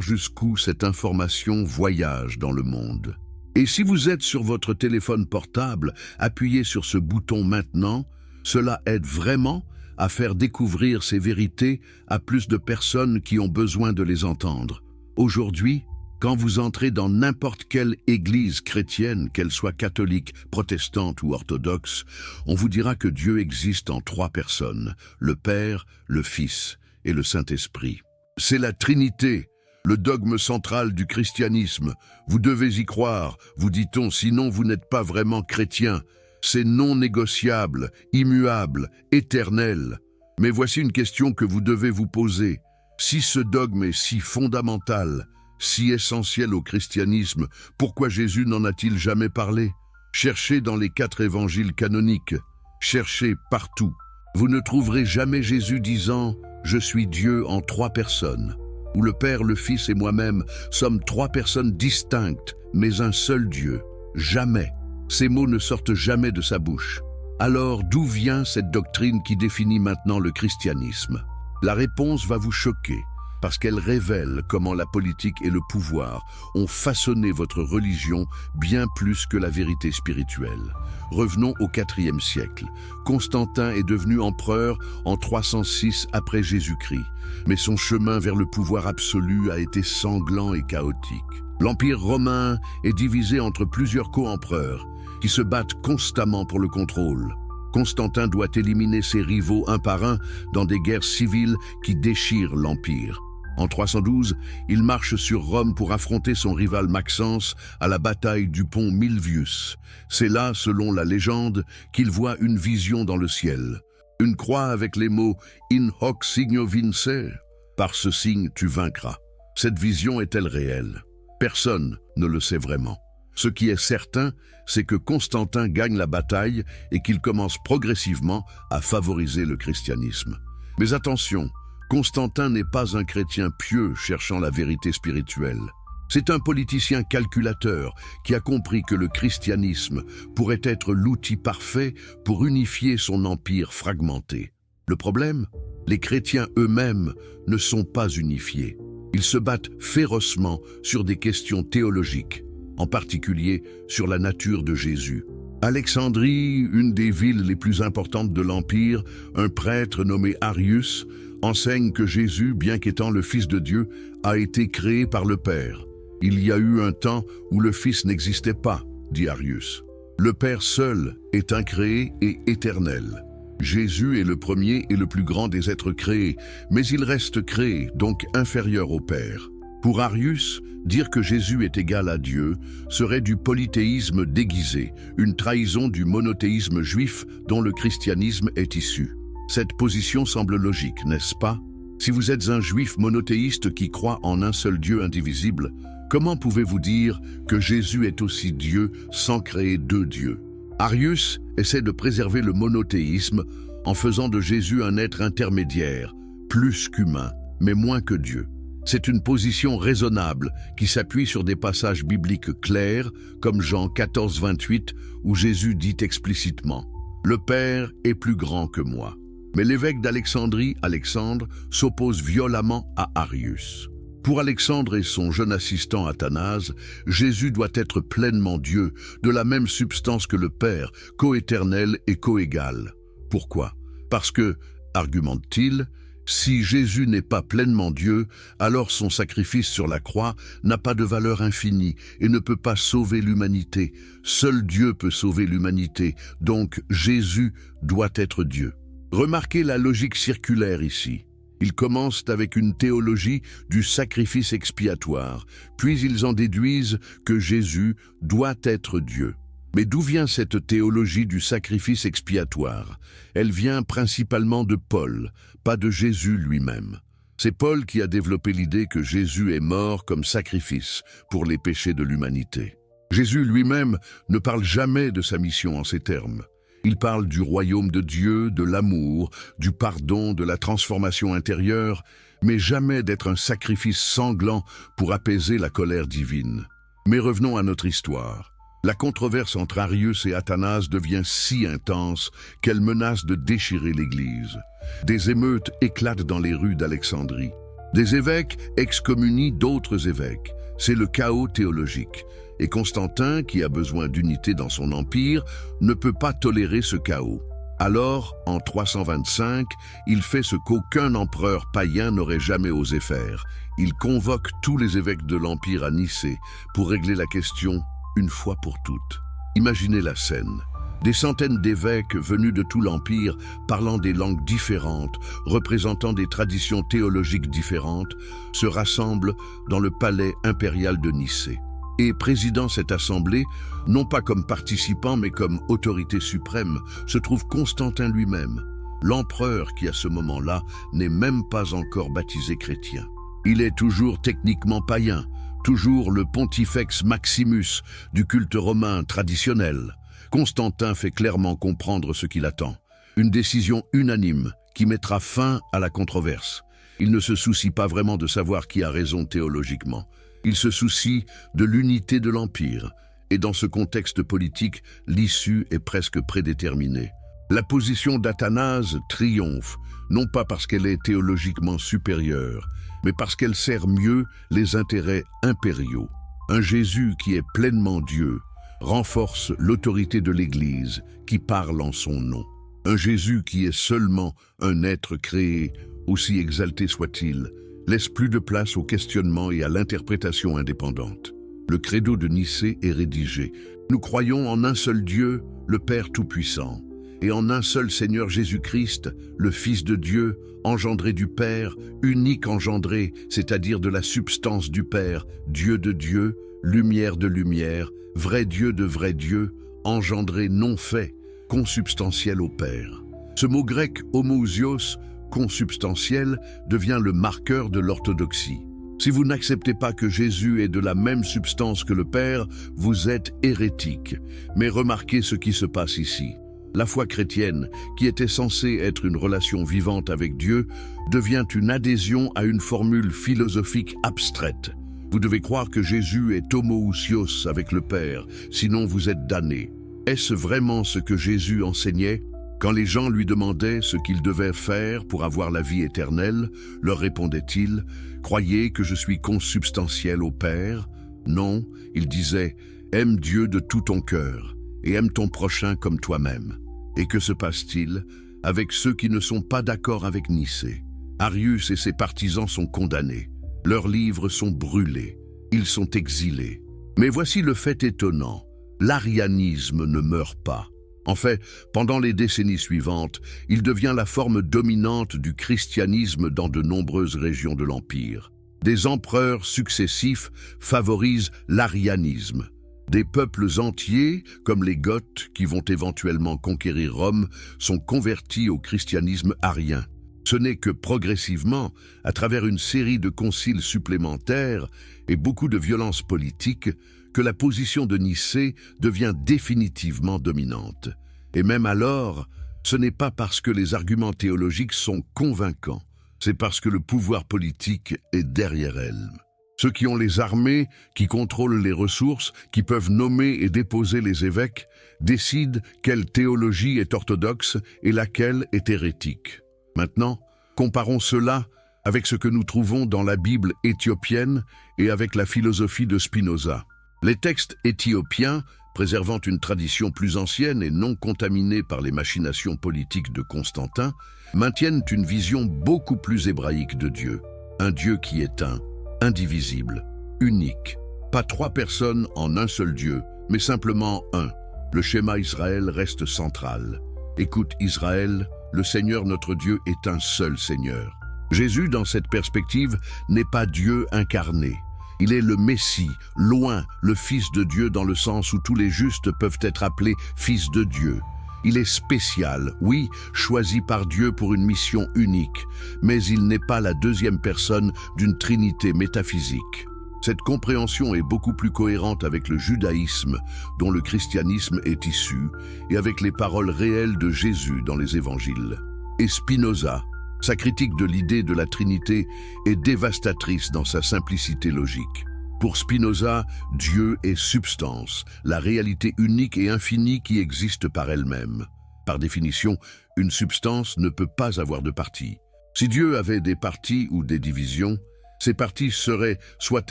jusqu'où cette information voyage dans le monde. Et si vous êtes sur votre téléphone portable, appuyez sur ce bouton maintenant. Cela aide vraiment à faire découvrir ces vérités à plus de personnes qui ont besoin de les entendre. Aujourd'hui, quand vous entrez dans n'importe quelle église chrétienne, qu'elle soit catholique, protestante ou orthodoxe, on vous dira que Dieu existe en 3 personnes, le Père, le Fils et le Saint-Esprit. C'est la Trinité, le dogme central du christianisme. Vous devez y croire, vous dit-on, sinon vous n'êtes pas vraiment chrétien. C'est non négociable, immuable, éternel. Mais voici une question que vous devez vous poser. Si ce dogme est si fondamental, si essentiel au christianisme, pourquoi Jésus n'en a-t-il jamais parlé? Cherchez dans les 4 évangiles canoniques, cherchez partout. Vous ne trouverez jamais Jésus disant « Je suis Dieu en 3 personnes » ou le Père, le Fils et moi-même sommes 3 personnes distinctes, mais un seul Dieu. Jamais. Ces mots ne sortent jamais de sa bouche. Alors, d'où vient cette doctrine qui définit maintenant le christianisme? La réponse va vous choquer, parce qu'elle révèle comment la politique et le pouvoir ont façonné votre religion bien plus que la vérité spirituelle. Revenons au IVe siècle. Constantin est devenu empereur en 306 après Jésus-Christ, mais son chemin vers le pouvoir absolu a été sanglant et chaotique. L'Empire romain est divisé entre plusieurs co-empereurs qui se battent constamment pour le contrôle. Constantin doit éliminer ses rivaux un par un dans des guerres civiles qui déchirent l'Empire. En 312, il marche sur Rome pour affronter son rival Maxence à la bataille du pont Milvius. C'est là, selon la légende, qu'il voit une vision dans le ciel. Une croix avec les mots « In hoc signo vince » « Par ce signe, tu vaincras ». Cette vision est-elle réelle? Personne ne le sait vraiment. Ce qui est certain, c'est que Constantin gagne la bataille et qu'il commence progressivement à favoriser le christianisme. Mais attention, Constantin n'est pas un chrétien pieux cherchant la vérité spirituelle. C'est un politicien calculateur qui a compris que le christianisme pourrait être l'outil parfait pour unifier son empire fragmenté. Le problème? Les chrétiens eux-mêmes ne sont pas unifiés. Ils se battent férocement sur des questions théologiques, en particulier sur la nature de Jésus. Alexandrie, une des villes les plus importantes de l'Empire, un prêtre nommé Arius, enseigne que Jésus, bien qu'étant le Fils de Dieu, a été créé par le Père. Il y a eu un temps où le Fils n'existait pas, dit Arius. Le Père seul est incréé et éternel. Jésus est le premier et le plus grand des êtres créés, mais il reste créé, donc inférieur au Père. Pour Arius, dire que Jésus est égal à Dieu serait du polythéisme déguisé, une trahison du monothéisme juif dont le christianisme est issu. Cette position semble logique, n'est-ce pas? Si vous êtes un juif monothéiste qui croit en un seul Dieu indivisible, comment pouvez-vous dire que Jésus est aussi Dieu sans créer 2 dieux? Arius essaie de préserver le monothéisme en faisant de Jésus un être intermédiaire, plus qu'humain, mais moins que Dieu. C'est une position raisonnable qui s'appuie sur des passages bibliques clairs, comme Jean 14, 28, où Jésus dit explicitement « Le Père est plus grand que moi ». Mais l'évêque d'Alexandrie, Alexandre, s'oppose violemment à Arius. Pour Alexandre et son jeune assistant Athanase, Jésus doit être pleinement Dieu, de la même substance que le Père, coéternel et coégal. Pourquoi? Parce que, argumente-t-il, si Jésus n'est pas pleinement Dieu, alors son sacrifice sur la croix n'a pas de valeur infinie et ne peut pas sauver l'humanité. Seul Dieu peut sauver l'humanité, donc Jésus doit être Dieu. Remarquez la logique circulaire ici. Ils commencent avec une théologie du sacrifice expiatoire, puis ils en déduisent que Jésus doit être Dieu. Mais d'où vient cette théologie du sacrifice expiatoire? Elle vient principalement de Paul, pas de Jésus lui-même. C'est Paul qui a développé l'idée que Jésus est mort comme sacrifice pour les péchés de l'humanité. Jésus lui-même ne parle jamais de sa mission en ces termes. Il parle du royaume de Dieu, de l'amour, du pardon, de la transformation intérieure, mais jamais d'être un sacrifice sanglant pour apaiser la colère divine. Mais revenons à notre histoire. La controverse entre Arius et Athanase devient si intense qu'elle menace de déchirer l'Église. Des émeutes éclatent dans les rues d'Alexandrie. Des évêques excommunient d'autres évêques. C'est le chaos théologique. Et Constantin, qui a besoin d'unité dans son empire, ne peut pas tolérer ce chaos. Alors, en 325, il fait ce qu'aucun empereur païen n'aurait jamais osé faire. Il convoque tous les évêques de l'empire à Nicée pour régler la question une fois pour toutes. Imaginez la scène. Des centaines d'évêques venus de tout l'Empire, parlant des langues différentes, représentant des traditions théologiques différentes, se rassemblent dans le palais impérial de Nicée. Et présidant cette assemblée, non pas comme participant mais comme autorité suprême, se trouve Constantin lui-même, l'empereur qui à ce moment-là n'est même pas encore baptisé chrétien. Il est toujours techniquement païen, toujours le pontifex maximus du culte romain traditionnel. Constantin fait clairement comprendre ce qu'il attend. Une décision unanime qui mettra fin à la controverse. Il ne se soucie pas vraiment de savoir qui a raison théologiquement. Il se soucie de l'unité de l'Empire. Et dans ce contexte politique, l'issue est presque prédéterminée. La position d'Athanase triomphe, non pas parce qu'elle est théologiquement supérieure, mais parce qu'elle sert mieux les intérêts impériaux. Un Jésus qui est pleinement Dieu renforce l'autorité de l'Église qui parle en son nom. Un Jésus qui est seulement un être créé, aussi exalté soit-il, laisse plus de place au questionnement et à l'interprétation indépendante. Le credo de Nicée est rédigé. Nous croyons en un seul Dieu, le Père Tout-Puissant, et en un seul Seigneur Jésus-Christ, le Fils de Dieu, engendré du Père, unique engendré, c'est-à-dire de la substance du Père, Dieu de Dieu, lumière de lumière, vrai Dieu de vrai Dieu, engendré non fait, consubstantiel au Père. Ce mot grec homoousios, consubstantiel, devient le marqueur de l'orthodoxie. Si vous n'acceptez pas que Jésus est de la même substance que le Père, vous êtes hérétique. Mais remarquez ce qui se passe ici. La foi chrétienne, qui était censée être une relation vivante avec Dieu, devient une adhésion à une formule philosophique abstraite. Vous devez croire que Jésus est homoousios avec le Père, sinon vous êtes damnés. Est-ce vraiment ce que Jésus enseignait? Quand les gens lui demandaient ce qu'ils devaient faire pour avoir la vie éternelle, leur répondait-il « Croyez que je suis consubstantiel au Père ?» Non, il disait « Aime Dieu de tout ton cœur et aime ton prochain comme toi-même. » Et que se passe-t-il avec ceux qui ne sont pas d'accord avec Nicée? Arius et ses partisans sont condamnés. Leurs livres sont brûlés. Ils sont exilés. Mais voici le fait étonnant. L'arianisme ne meurt pas. En fait, pendant les décennies suivantes, il devient la forme dominante du christianisme dans de nombreuses régions de l'Empire. Des empereurs successifs favorisent l'arianisme. Des peuples entiers, comme les Goths, qui vont éventuellement conquérir Rome, sont convertis au christianisme arien. Ce n'est que progressivement, à travers une série de conciles supplémentaires et beaucoup de violences politiques, que la position de Nicée devient définitivement dominante. Et même alors, ce n'est pas parce que les arguments théologiques sont convaincants, c'est parce que le pouvoir politique est derrière elle. Ceux qui ont les armées, qui contrôlent les ressources, qui peuvent nommer et déposer les évêques, décident quelle théologie est orthodoxe et laquelle est hérétique. Maintenant, comparons cela avec ce que nous trouvons dans la Bible éthiopienne et avec la philosophie de Spinoza. Les textes éthiopiens, préservant une tradition plus ancienne et non contaminée par les machinations politiques de Constantin, maintiennent une vision beaucoup plus hébraïque de Dieu. Un Dieu qui est un, indivisible, unique. Pas trois personnes en un seul Dieu, mais simplement un. Le schéma Israël reste central. Écoute Israël, le Seigneur notre Dieu est un seul Seigneur. Jésus, dans cette perspective, n'est pas Dieu incarné. Il est le Messie, loin, le Fils de Dieu dans le sens où tous les justes peuvent être appelés fils de Dieu. Il est spécial, oui, choisi par Dieu pour une mission unique, mais il n'est pas la deuxième personne d'une trinité métaphysique. Cette compréhension est beaucoup plus cohérente avec le judaïsme, dont le christianisme est issu, et avec les paroles réelles de Jésus dans les évangiles. Et Spinoza, sa critique de l'idée de la Trinité est dévastatrice dans sa simplicité logique. Pour Spinoza, Dieu est substance, la réalité unique et infinie qui existe par elle-même. Par définition, une substance ne peut pas avoir de parties. Si Dieu avait des parties ou des divisions, ces parties seraient soit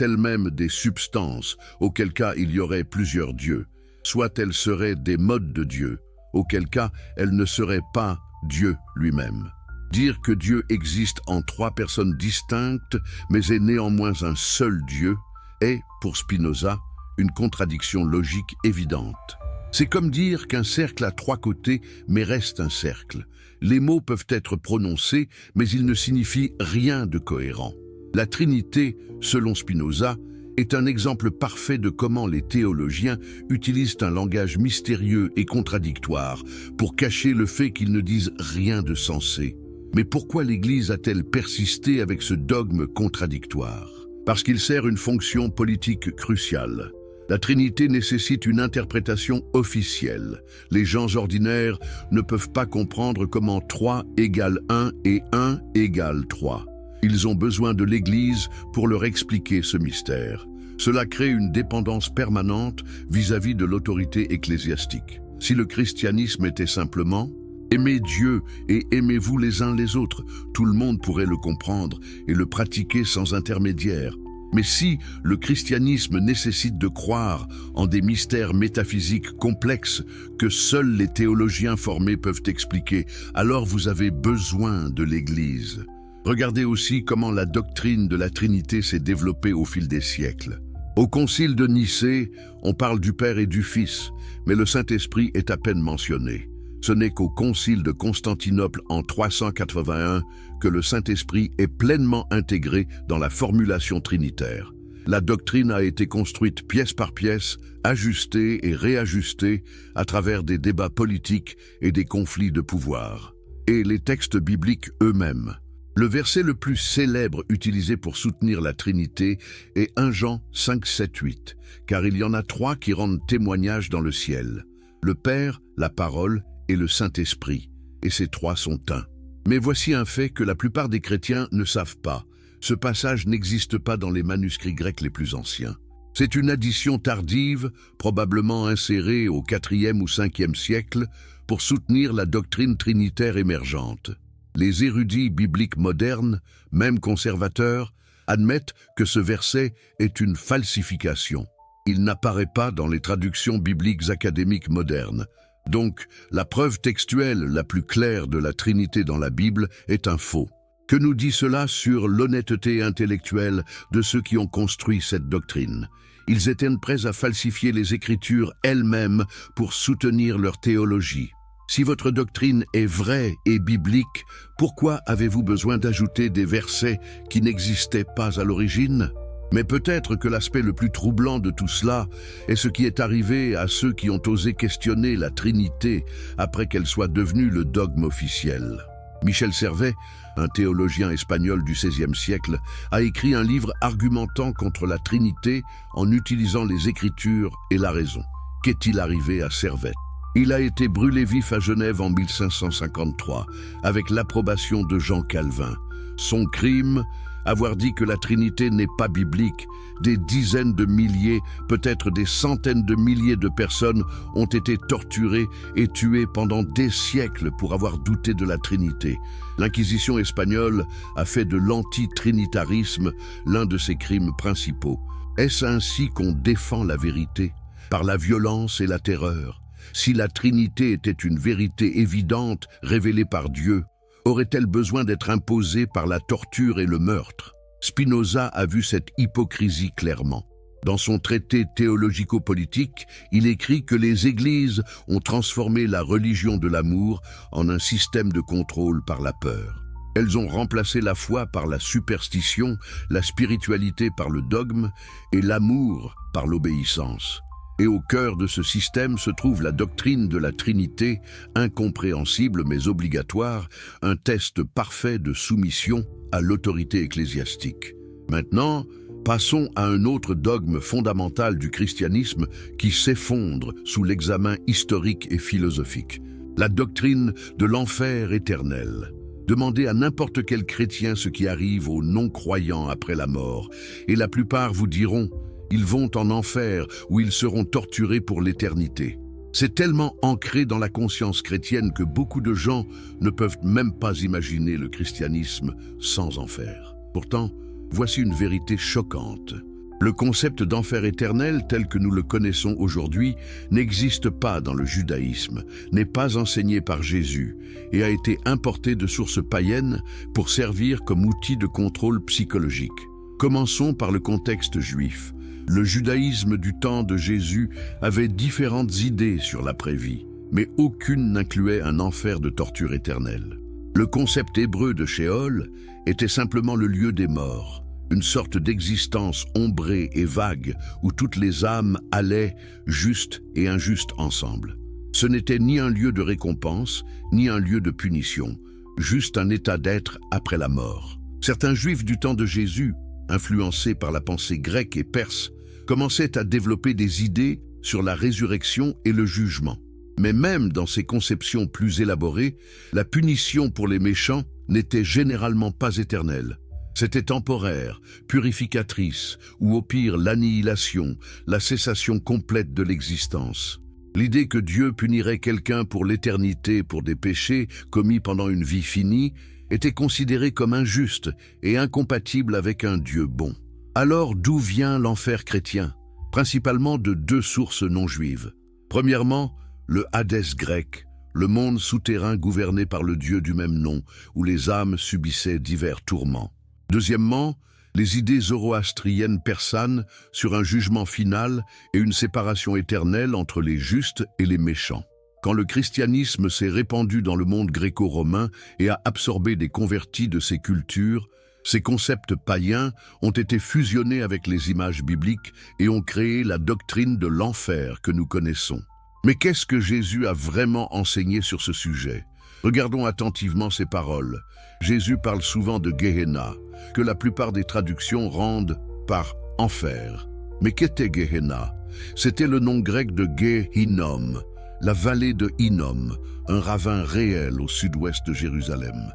elles-mêmes des substances, auquel cas il y aurait plusieurs dieux, soit elles seraient des modes de Dieu, auquel cas elles ne seraient pas Dieu lui-même. Dire que Dieu existe en trois personnes distinctes, mais est néanmoins un seul Dieu, est, pour Spinoza, une contradiction logique évidente. C'est comme dire qu'un cercle a trois côtés, mais reste un cercle. Les mots peuvent être prononcés, mais ils ne signifient rien de cohérent. La Trinité, selon Spinoza, est un exemple parfait de comment les théologiens utilisent un langage mystérieux et contradictoire pour cacher le fait qu'ils ne disent rien de sensé. Mais pourquoi l'Église a-t-elle persisté avec ce dogme contradictoire ? Parce qu'il sert une fonction politique cruciale. La Trinité nécessite une interprétation officielle. Les gens ordinaires ne peuvent pas comprendre comment 3 égale 1 et 1 égale 3. Ils ont besoin de l'Église pour leur expliquer ce mystère. Cela crée une dépendance permanente vis-à-vis de l'autorité ecclésiastique. Si le christianisme était simplement « Aimez Dieu et aimez-vous les uns les autres », tout le monde pourrait le comprendre et le pratiquer sans intermédiaire. Mais si le christianisme nécessite de croire en des mystères métaphysiques complexes que seuls les théologiens formés peuvent expliquer, alors vous avez besoin de l'Église. Regardez aussi comment la doctrine de la Trinité s'est développée au fil des siècles. Au Concile de Nicée, on parle du Père et du Fils, mais le Saint-Esprit est à peine mentionné. Ce n'est qu'au Concile de Constantinople en 381 que le Saint-Esprit est pleinement intégré dans la formulation trinitaire. La doctrine a été construite pièce par pièce, ajustée et réajustée à travers des débats politiques et des conflits de pouvoir. Et les textes bibliques eux-mêmes. Le verset le plus célèbre utilisé pour soutenir la Trinité est 1 Jean 5, 7, 8, car il y en a 3 qui rendent témoignage dans le ciel. Le Père, la Parole et le Saint-Esprit, et ces 3 sont un. Mais voici un fait que la plupart des chrétiens ne savent pas. Ce passage n'existe pas dans les manuscrits grecs les plus anciens. C'est une addition tardive, probablement insérée au IVe ou Ve siècle, pour soutenir la doctrine trinitaire émergente. Les érudits bibliques modernes, même conservateurs, admettent que ce verset est une falsification. Il n'apparaît pas dans les traductions bibliques académiques modernes. Donc, la preuve textuelle la plus claire de la Trinité dans la Bible est un faux. Que nous dit cela sur l'honnêteté intellectuelle de ceux qui ont construit cette doctrine? Ils étaient prêts à falsifier les Écritures elles-mêmes pour soutenir leur théologie. Si votre doctrine est vraie et biblique, pourquoi avez-vous besoin d'ajouter des versets qui n'existaient pas à l'origine? Mais peut-être que l'aspect le plus troublant de tout cela est ce qui est arrivé à ceux qui ont osé questionner la Trinité après qu'elle soit devenue le dogme officiel. Michel Servet, un théologien espagnol du XVIe siècle, a écrit un livre argumentant contre la Trinité en utilisant les Écritures et la raison. Qu'est-il arrivé à Servet? Il a été brûlé vif à Genève en 1553, avec l'approbation de Jean Calvin. Son crime, avoir dit que la Trinité n'est pas biblique. Des dizaines de milliers, peut-être des centaines de milliers de personnes ont été torturées et tuées pendant des siècles pour avoir douté de la Trinité. L'Inquisition espagnole a fait de l'antitrinitarisme l'un de ses crimes principaux. Est-ce ainsi qu'on défend la vérité? Par la violence et la terreur? Si la Trinité était une vérité évidente, révélée par Dieu, aurait-elle besoin d'être imposée par la torture et le meurtre? Spinoza a vu cette hypocrisie clairement. Dans son traité théologico-politique, il écrit que les églises ont transformé la religion de l'amour en un système de contrôle par la peur. Elles ont remplacé la foi par la superstition, la spiritualité par le dogme et l'amour par l'obéissance. Et au cœur de ce système se trouve la doctrine de la Trinité, incompréhensible mais obligatoire, un test parfait de soumission à l'autorité ecclésiastique. Maintenant, passons à un autre dogme fondamental du christianisme qui s'effondre sous l'examen historique et philosophique. La doctrine de l'enfer éternel. Demandez à n'importe quel chrétien ce qui arrive aux non-croyants après la mort, et la plupart vous diront « ils vont en enfer où ils seront torturés pour l'éternité ». C'est tellement ancré dans la conscience chrétienne que beaucoup de gens ne peuvent même pas imaginer le christianisme sans enfer. Pourtant, voici une vérité choquante. Le concept d'enfer éternel tel que nous le connaissons aujourd'hui n'existe pas dans le judaïsme, n'est pas enseigné par Jésus et a été importé de sources païennes pour servir comme outil de contrôle psychologique. Commençons par le contexte juif. Le judaïsme du temps de Jésus avait différentes idées sur l'après-vie, mais aucune n'incluait un enfer de torture éternelle. Le concept hébreu de Sheol était simplement le lieu des morts, une sorte d'existence ombrée et vague où toutes les âmes allaient, justes et injustes ensemble. Ce n'était ni un lieu de récompense, ni un lieu de punition, juste un état d'être après la mort. Certains juifs du temps de Jésus, influencés par la pensée grecque et perse, commençaient à développer des idées sur la résurrection et le jugement. Mais même dans ces conceptions plus élaborées, la punition pour les méchants n'était généralement pas éternelle. C'était temporaire, purificatrice, ou au pire l'annihilation, la cessation complète de l'existence. L'idée que Dieu punirait quelqu'un pour l'éternité pour des péchés commis pendant une vie finie était considérée comme injuste et incompatible avec un Dieu bon. Alors d'où vient l'enfer chrétien? Principalement de deux sources non juives. Premièrement, le Hadès grec, le monde souterrain gouverné par le Dieu du même nom, où les âmes subissaient divers tourments. Deuxièmement, les idées zoroastriennes persanes sur un jugement final et une séparation éternelle entre les justes et les méchants. Quand le christianisme s'est répandu dans le monde gréco-romain et a absorbé des convertis de ces cultures, ces concepts païens ont été fusionnés avec les images bibliques et ont créé la doctrine de l'enfer que nous connaissons. Mais qu'est-ce que Jésus a vraiment enseigné sur ce sujet? Regardons attentivement ces paroles. Jésus parle souvent de Gehenna, que la plupart des traductions rendent par enfer. Mais qu'était Gehenna? C'était le nom grec de Gehinnom, la vallée de Hinnom, un ravin réel au sud-ouest de Jérusalem.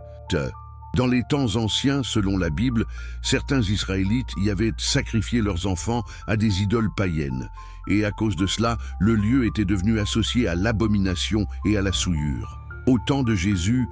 Dans les temps anciens, selon la Bible, certains Israélites y avaient sacrifié leurs enfants à des idoles païennes, et à cause de cela, le lieu était devenu associé à l'abomination et à la souillure. Au temps de Jésus,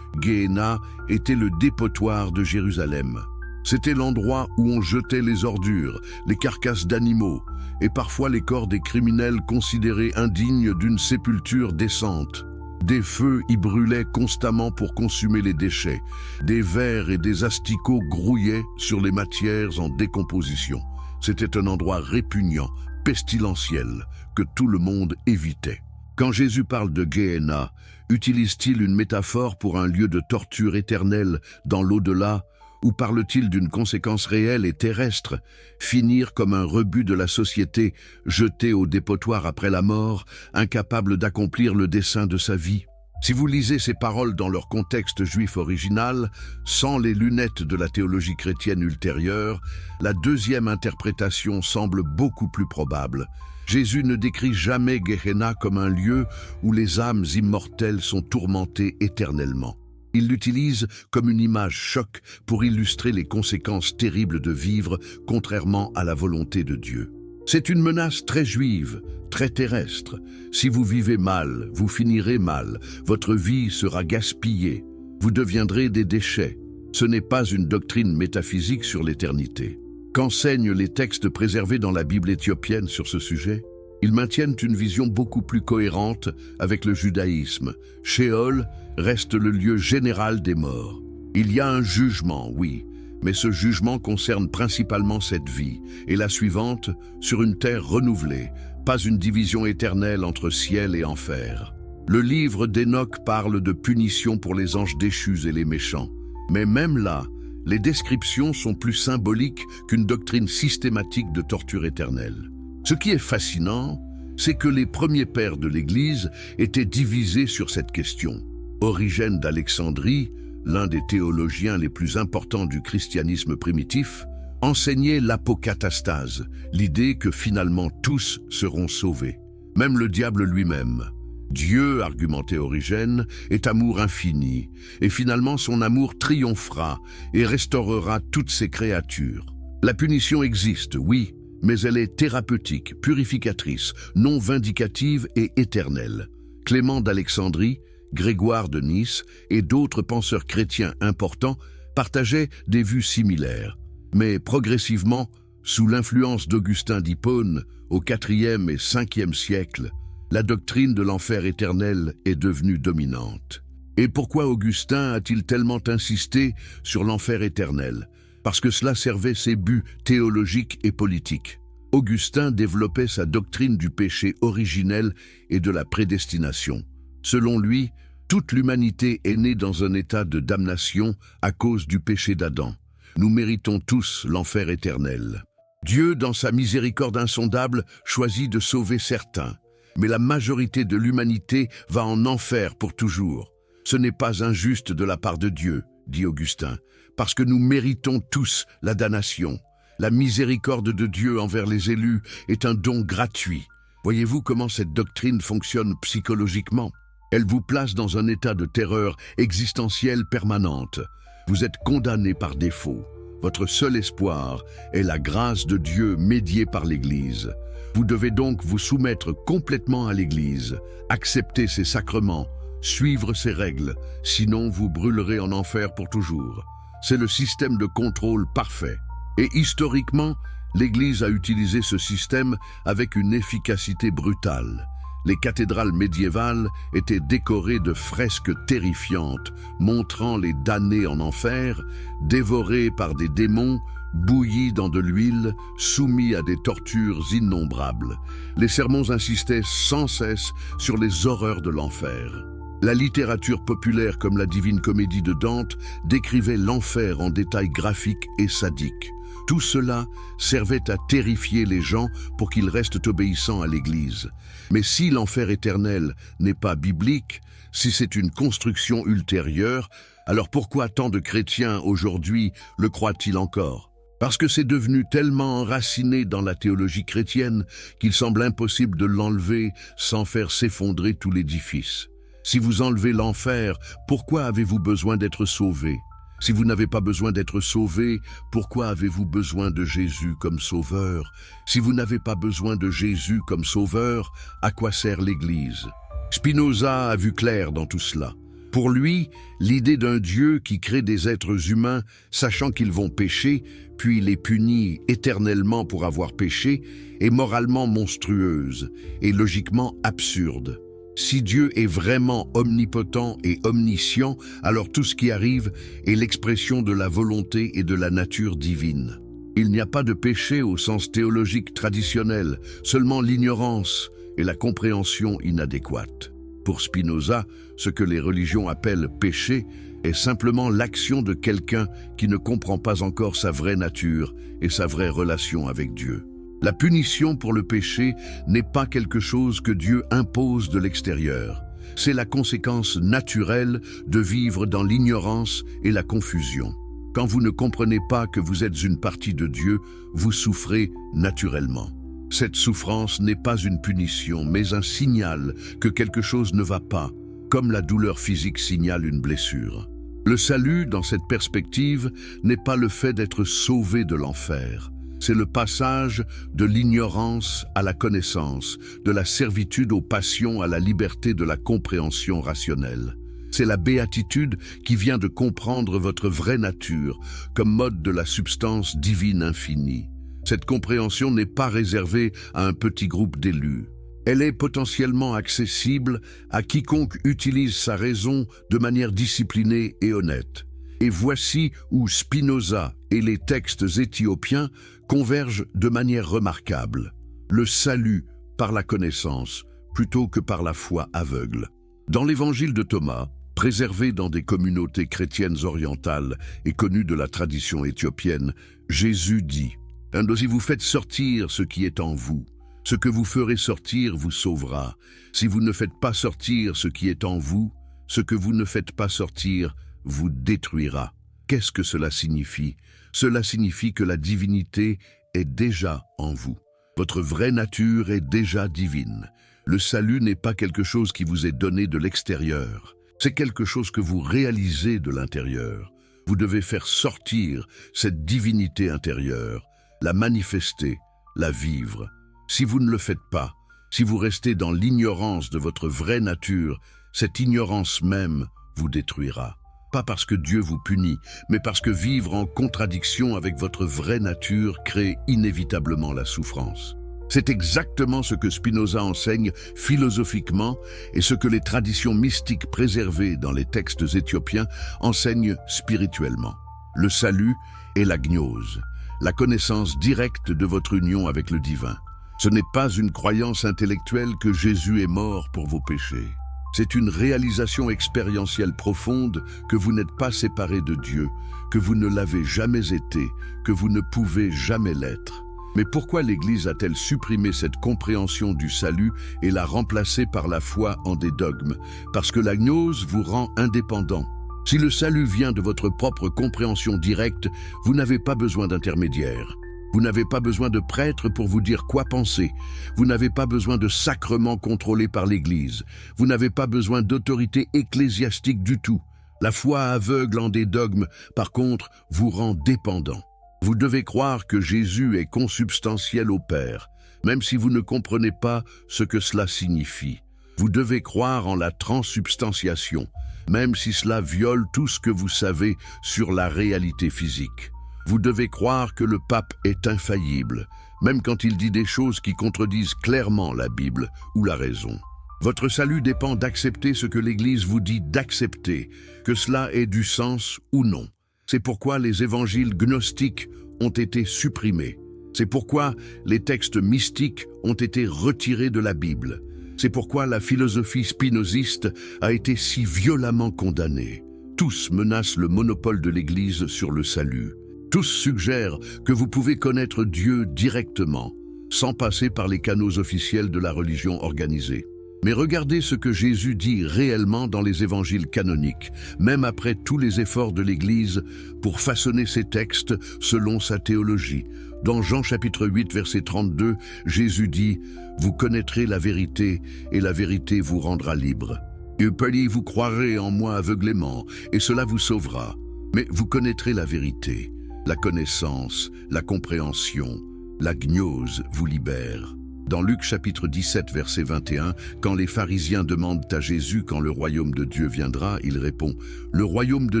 Gehenna était le dépotoir de Jérusalem. C'était l'endroit où on jetait les ordures, les carcasses d'animaux, et parfois les corps des criminels considérés indignes d'une sépulture décente. Des feux y brûlaient constamment pour consumer les déchets. Des vers et des asticots grouillaient sur les matières en décomposition. C'était un endroit répugnant, pestilentiel, que tout le monde évitait. Quand Jésus parle de Gehenna, utilise-t-il une métaphore pour un lieu de torture éternelle dans l'au-delà, ou parle-t-il d'une conséquence réelle et terrestre, finir comme un rebut de la société, jeté au dépotoir après la mort, incapable d'accomplir le dessein de sa vie? Si vous lisez ces paroles dans leur contexte juif original, sans les lunettes de la théologie chrétienne ultérieure, la deuxième interprétation semble beaucoup plus probable. Jésus ne décrit jamais Gehenna comme un lieu où les âmes immortelles sont tourmentées éternellement. Il l'utilise comme une image choc pour illustrer les conséquences terribles de vivre contrairement à la volonté de Dieu. C'est une menace très juive, très terrestre. Si vous vivez mal, vous finirez mal, votre vie sera gaspillée, vous deviendrez des déchets. Ce n'est pas une doctrine métaphysique sur l'éternité. Qu'enseignent les textes préservés dans la Bible éthiopienne sur ce sujet? Ils maintiennent une vision beaucoup plus cohérente avec le judaïsme. Sheol reste le lieu général des morts. Il y a un jugement, oui, mais ce jugement concerne principalement cette vie, et la suivante, sur une terre renouvelée, pas une division éternelle entre ciel et enfer. Le livre d'Hénoch parle de punition pour les anges déchus et les méchants. Mais même là, les descriptions sont plus symboliques qu'une doctrine systématique de torture éternelle. Ce qui est fascinant, c'est que les premiers pères de l'Église étaient divisés sur cette question. Origène d'Alexandrie, l'un des théologiens les plus importants du christianisme primitif, enseignait l'apocatastase, l'idée que finalement tous seront sauvés. Même le diable lui-même. Dieu, argumentait Origène, est amour infini, et finalement son amour triomphera et restaurera toutes ses créatures. La punition existe, oui, mais elle est thérapeutique, purificatrice, non vindicative et éternelle. Clément d'Alexandrie, Grégoire de Nice et d'autres penseurs chrétiens importants partageaient des vues similaires. Mais progressivement, sous l'influence d'Augustin d'Hippone, au IVe et Ve siècle, la doctrine de l'enfer éternel est devenue dominante. Et pourquoi Augustin a-t-il tellement insisté sur l'enfer éternel? Parce que cela servait ses buts théologiques et politiques. Augustin développait sa doctrine du péché originel et de la prédestination. Selon lui, toute l'humanité est née dans un état de damnation à cause du péché d'Adam. Nous méritons tous l'enfer éternel. Dieu, dans sa miséricorde insondable, choisit de sauver certains. Mais la majorité de l'humanité va en enfer pour toujours. Ce n'est pas injuste de la part de Dieu, dit Augustin, parce que nous méritons tous la damnation. La miséricorde de Dieu envers les élus est un don gratuit. Voyez-vous comment cette doctrine fonctionne psychologiquement? Elle vous place dans un état de terreur existentielle permanente. Vous êtes condamné par défaut. Votre seul espoir est la grâce de Dieu médiée par l'Église. Vous devez donc vous soumettre complètement à l'Église, accepter ses sacrements, suivre ses règles, sinon vous brûlerez en enfer pour toujours. C'est le système de contrôle parfait. Et historiquement, l'Église a utilisé ce système avec une efficacité brutale. Les cathédrales médiévales étaient décorées de fresques terrifiantes, montrant les damnés en enfer, dévorés par des démons, bouillis dans de l'huile, soumis à des tortures innombrables. Les sermons insistaient sans cesse sur les horreurs de l'enfer. La littérature populaire comme la Divine Comédie de Dante décrivait l'enfer en détails graphiques et sadiques. Tout cela servait à terrifier les gens pour qu'ils restent obéissants à l'Église. Mais si l'enfer éternel n'est pas biblique, si c'est une construction ultérieure, alors pourquoi tant de chrétiens aujourd'hui le croient-ils encore? Parce que c'est devenu tellement enraciné dans la théologie chrétienne qu'il semble impossible de l'enlever sans faire s'effondrer tout l'édifice. Si vous enlevez l'enfer, pourquoi avez-vous besoin d'être sauvé? Si vous n'avez pas besoin d'être sauvé, pourquoi avez-vous besoin de Jésus comme sauveur? Si vous n'avez pas besoin de Jésus comme sauveur, à quoi sert l'Église? Spinoza a vu clair dans tout cela. Pour lui, l'idée d'un Dieu qui crée des êtres humains, sachant qu'ils vont pécher, puis les punit éternellement pour avoir péché, est moralement monstrueuse et logiquement absurde. Si Dieu est vraiment omnipotent et omniscient, alors tout ce qui arrive est l'expression de la volonté et de la nature divine. Il n'y a pas de péché au sens théologique traditionnel, seulement l'ignorance et la compréhension inadéquate. Pour Spinoza, ce que les religions appellent péché est simplement l'action de quelqu'un qui ne comprend pas encore sa vraie nature et sa vraie relation avec Dieu. La punition pour le péché n'est pas quelque chose que Dieu impose de l'extérieur. C'est la conséquence naturelle de vivre dans l'ignorance et la confusion. Quand vous ne comprenez pas que vous êtes une partie de Dieu, vous souffrez naturellement. Cette souffrance n'est pas une punition, mais un signal que quelque chose ne va pas, comme la douleur physique signale une blessure. Le salut, dans cette perspective, n'est pas le fait d'être sauvé de l'enfer. C'est le passage de l'ignorance à la connaissance, de la servitude aux passions à la liberté de la compréhension rationnelle. C'est la béatitude qui vient de comprendre votre vraie nature comme mode de la substance divine infinie. Cette compréhension n'est pas réservée à un petit groupe d'élus. Elle est potentiellement accessible à quiconque utilise sa raison de manière disciplinée et honnête. Et voici où Spinoza et les textes éthiopiens convergent de manière remarquable. Le salut par la connaissance plutôt que par la foi aveugle. Dans l'évangile de Thomas, Préservé dans des communautés chrétiennes orientales et connues de la tradition éthiopienne, Jésus dit « Si vous faites sortir ce qui est en vous, ce que vous ferez sortir vous sauvera. Si vous ne faites pas sortir ce qui est en vous, ce que vous ne faites pas sortir vous détruira. » Qu'est-ce que cela signifie? Cela signifie que la divinité est déjà en vous. Votre vraie nature est déjà divine. Le salut n'est pas quelque chose qui vous est donné de l'extérieur. C'est quelque chose que vous réalisez de l'intérieur. Vous devez faire sortir cette divinité intérieure, la manifester, la vivre. Si vous ne le faites pas, si vous restez dans l'ignorance de votre vraie nature, cette ignorance même vous détruira. Pas parce que Dieu vous punit, mais parce que vivre en contradiction avec votre vraie nature crée inévitablement la souffrance. C'est exactement ce que Spinoza enseigne philosophiquement et ce que les traditions mystiques préservées dans les textes éthiopiens enseignent spirituellement. Le salut est la gnose, la connaissance directe de votre union avec le divin. Ce n'est pas une croyance intellectuelle que Jésus est mort pour vos péchés. C'est une réalisation expérientielle profonde que vous n'êtes pas séparé de Dieu, que vous ne l'avez jamais été, que vous ne pouvez jamais l'être. Mais pourquoi l'Église a-t-elle supprimé cette compréhension du salut et l'a remplacée par la foi en des dogmes? Parce que la gnose vous rend indépendant. Si le salut vient de votre propre compréhension directe, vous n'avez pas besoin d'intermédiaire. Vous n'avez pas besoin de prêtre pour vous dire quoi penser. Vous n'avez pas besoin de sacrements contrôlés par l'Église. Vous n'avez pas besoin d'autorité ecclésiastique du tout. La foi aveugle en des dogmes, par contre, vous rend dépendant. Vous devez croire que Jésus est consubstantiel au Père, même si vous ne comprenez pas ce que cela signifie. Vous devez croire en la transsubstantiation, même si cela viole tout ce que vous savez sur la réalité physique. Vous devez croire que le pape est infaillible, même quand il dit des choses qui contredisent clairement la Bible ou la raison. Votre salut dépend d'accepter ce que l'Église vous dit d'accepter, que cela ait du sens ou non. C'est pourquoi les évangiles gnostiques ont été supprimés. C'est pourquoi les textes mystiques ont été retirés de la Bible. C'est pourquoi la philosophie spinoziste a été si violemment condamnée. Tous menacent le monopole de l'Église sur le salut. Tous suggèrent que vous pouvez connaître Dieu directement, sans passer par les canaux officiels de la religion organisée. Mais regardez ce que Jésus dit réellement dans les évangiles canoniques, même après tous les efforts de l'Église pour façonner ces textes selon sa théologie. Dans Jean chapitre 8, verset 32, Jésus dit « Vous connaîtrez la vérité, et la vérité vous rendra libre. Et vous croirez en moi aveuglément, et cela vous sauvera. Mais vous connaîtrez la vérité. La connaissance, la compréhension, la gnose vous libère. » Dans Luc chapitre 17, verset 21, quand les pharisiens demandent à Jésus quand le royaume de Dieu viendra, il répond « Le royaume de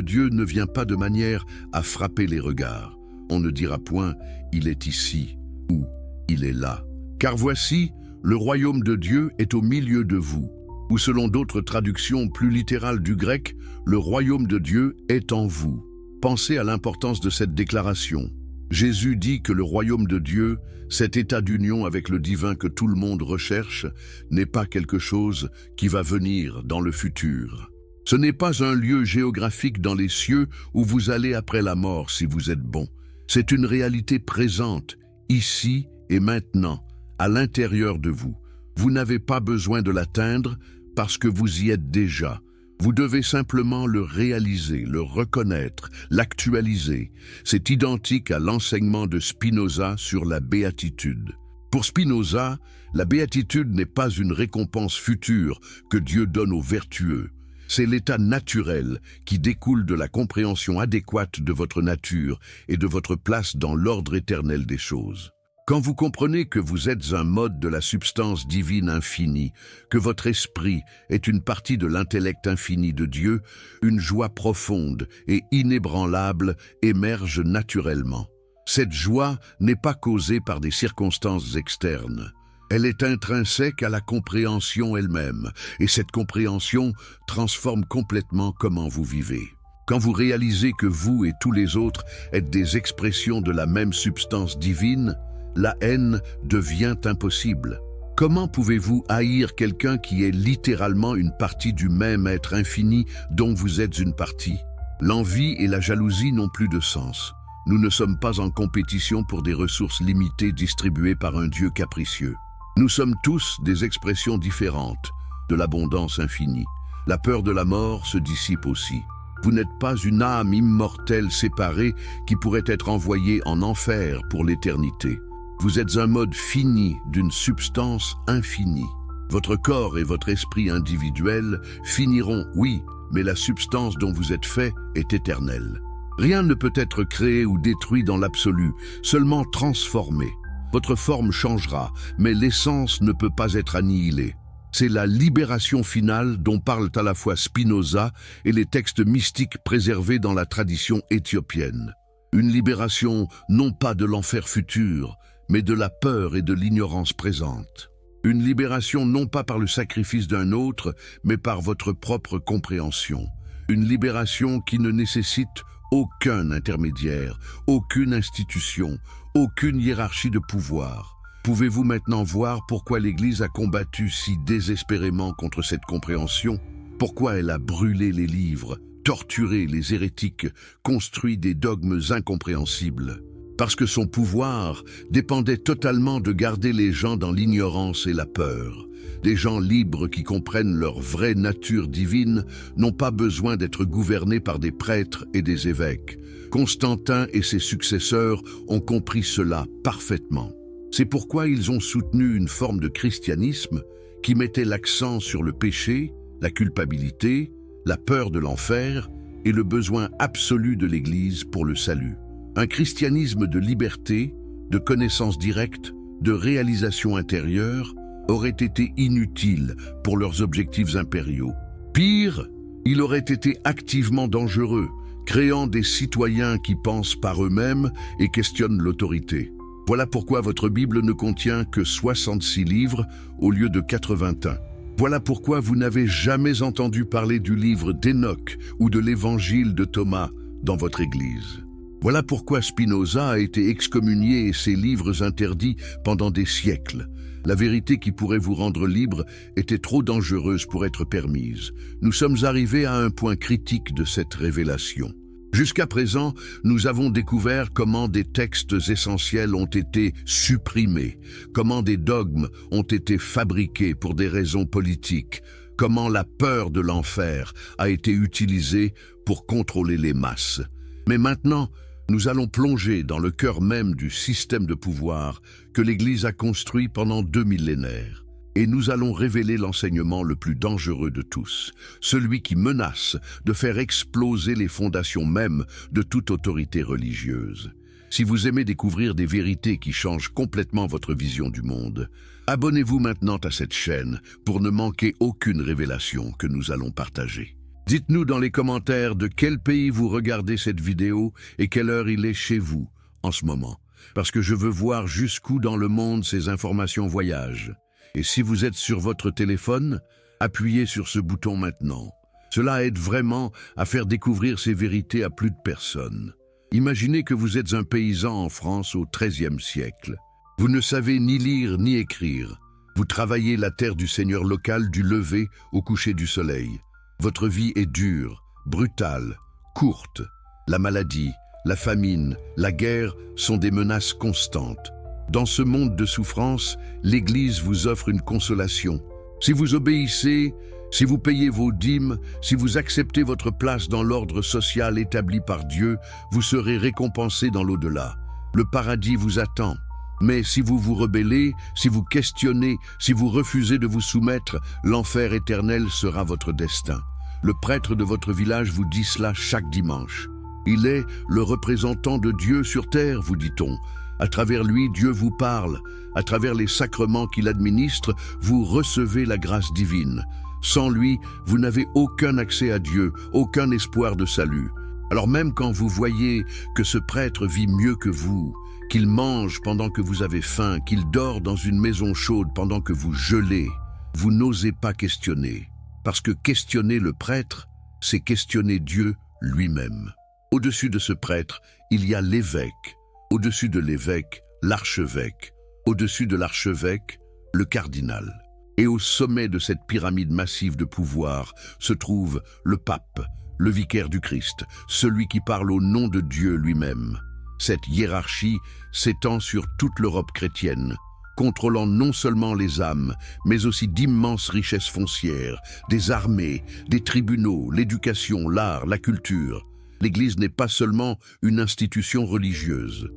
Dieu ne vient pas de manière à frapper les regards. On ne dira point « Il est ici » ou « Il est là ». Car voici, le royaume de Dieu est au milieu de vous. Ou selon d'autres traductions plus littérales du grec, le royaume de Dieu est en vous. Pensez à l'importance de cette déclaration. Jésus dit que le royaume de Dieu, cet état d'union avec le divin que tout le monde recherche, n'est pas quelque chose qui va venir dans le futur. Ce n'est pas un lieu géographique dans les cieux où vous allez après la mort si vous êtes bon. C'est une réalité présente, ici et maintenant, à l'intérieur de vous. Vous n'avez pas besoin de l'atteindre parce que vous y êtes déjà. Vous devez simplement le réaliser, le reconnaître, l'actualiser. C'est identique à l'enseignement de Spinoza sur la béatitude. Pour Spinoza, la béatitude n'est pas une récompense future que Dieu donne aux vertueux. C'est l'état naturel qui découle de la compréhension adéquate de votre nature et de votre place dans l'ordre éternel des choses. Quand vous comprenez que vous êtes un mode de la substance divine infinie, que votre esprit est une partie de l'intellect infini de Dieu, une joie profonde et inébranlable émerge naturellement. Cette joie n'est pas causée par des circonstances externes. Elle est intrinsèque à la compréhension elle-même, et cette compréhension transforme complètement comment vous vivez. Quand vous réalisez que vous et tous les autres êtes des expressions de la même substance divine, la haine devient impossible. Comment pouvez-vous haïr quelqu'un qui est littéralement une partie du même être infini dont vous êtes une partie? L'envie et la jalousie n'ont plus de sens. Nous ne sommes pas en compétition pour des ressources limitées distribuées par un Dieu capricieux. Nous sommes tous des expressions différentes de l'abondance infinie. La peur de la mort se dissipe aussi. Vous n'êtes pas une âme immortelle séparée qui pourrait être envoyée en enfer pour l'éternité. Vous êtes un mode fini d'une substance infinie. Votre corps et votre esprit individuel finiront, oui, mais la substance dont vous êtes fait est éternelle. Rien ne peut être créé ou détruit dans l'absolu, seulement transformé. Votre forme changera, mais l'essence ne peut pas être annihilée. C'est la libération finale dont parlent à la fois Spinoza et les textes mystiques préservés dans la tradition éthiopienne. Une libération non pas de l'enfer futur, mais de la peur et de l'ignorance présente. Une libération non pas par le sacrifice d'un autre, mais par votre propre compréhension. Une libération qui ne nécessite aucun intermédiaire, aucune institution, aucune hiérarchie de pouvoir. Pouvez-vous maintenant voir pourquoi l'Église a combattu si désespérément contre cette compréhension? Pourquoi elle a brûlé les livres, torturé les hérétiques, construit des dogmes incompréhensibles? Parce que son pouvoir dépendait totalement de garder les gens dans l'ignorance et la peur. Des gens libres qui comprennent leur vraie nature divine n'ont pas besoin d'être gouvernés par des prêtres et des évêques. Constantin et ses successeurs ont compris cela parfaitement. C'est pourquoi ils ont soutenu une forme de christianisme qui mettait l'accent sur le péché, la culpabilité, la peur de l'enfer et le besoin absolu de l'Église pour le salut. Un christianisme de liberté, de connaissance directe, de réalisation intérieure aurait été inutile pour leurs objectifs impériaux. Pire, il aurait été activement dangereux, créant des citoyens qui pensent par eux-mêmes et questionnent l'autorité. Voilà pourquoi votre Bible ne contient que 66 livres au lieu de 81. Voilà pourquoi vous n'avez jamais entendu parler du livre d'Enoch ou de l'évangile de Thomas dans votre Église. Voilà pourquoi Spinoza a été excommunié et ses livres interdits pendant des siècles. La vérité qui pourrait vous rendre libre était trop dangereuse pour être permise. Nous sommes arrivés à un point critique de cette révélation. Jusqu'à présent, nous avons découvert comment des textes essentiels ont été supprimés, comment des dogmes ont été fabriqués pour des raisons politiques, comment la peur de l'enfer a été utilisée pour contrôler les masses. Mais maintenant, nous allons plonger dans le cœur même du système de pouvoir que l'Église a construit pendant 2 millénaires. Et nous allons révéler l'enseignement le plus dangereux de tous, celui qui menace de faire exploser les fondations mêmes de toute autorité religieuse. Si vous aimez découvrir des vérités qui changent complètement votre vision du monde, abonnez-vous maintenant à cette chaîne pour ne manquer aucune révélation que nous allons partager. Dites-nous dans les commentaires de quel pays vous regardez cette vidéo et quelle heure il est chez vous en ce moment, parce que je veux voir jusqu'où dans le monde ces informations voyagent. Et si vous êtes sur votre téléphone, appuyez sur ce bouton maintenant. Cela aide vraiment à faire découvrir ces vérités à plus de personnes. Imaginez que vous êtes un paysan en France au XIIIe siècle. Vous ne savez ni lire ni écrire. Vous travaillez la terre du seigneur local du lever au coucher du soleil. Votre vie est dure, brutale, courte. La maladie, la famine, la guerre sont des menaces constantes. Dans ce monde de souffrance, l'Église vous offre une consolation. Si vous obéissez, si vous payez vos dîmes, si vous acceptez votre place dans l'ordre social établi par Dieu, vous serez récompensé dans l'au-delà. Le paradis vous attend. Mais si vous vous rebellez, si vous questionnez, si vous refusez de vous soumettre, l'enfer éternel sera votre destin. Le prêtre de votre village vous dit cela chaque dimanche. Il est le représentant de Dieu sur terre, vous dit-on. À travers lui, Dieu vous parle. À travers les sacrements qu'il administre, vous recevez la grâce divine. Sans lui, vous n'avez aucun accès à Dieu, aucun espoir de salut. Alors même quand vous voyez que ce prêtre vit mieux que vous, qu'il mange pendant que vous avez faim, qu'il dort dans une maison chaude pendant que vous gelez, vous n'osez pas questionner. Parce que questionner le prêtre, c'est questionner Dieu lui-même. Au-dessus de ce prêtre, il y a l'évêque. Au-dessus de l'évêque, l'archevêque. Au-dessus de l'archevêque, le cardinal. Et au sommet de cette pyramide massive de pouvoir se trouve le pape, le vicaire du Christ, celui qui parle au nom de Dieu lui-même. Cette hiérarchie s'étend sur toute l'Europe chrétienne, contrôlant non seulement les âmes, mais aussi d'immenses richesses foncières, des armées, des tribunaux, l'éducation, l'art, la culture. L'Église n'est pas seulement une institution religieuse.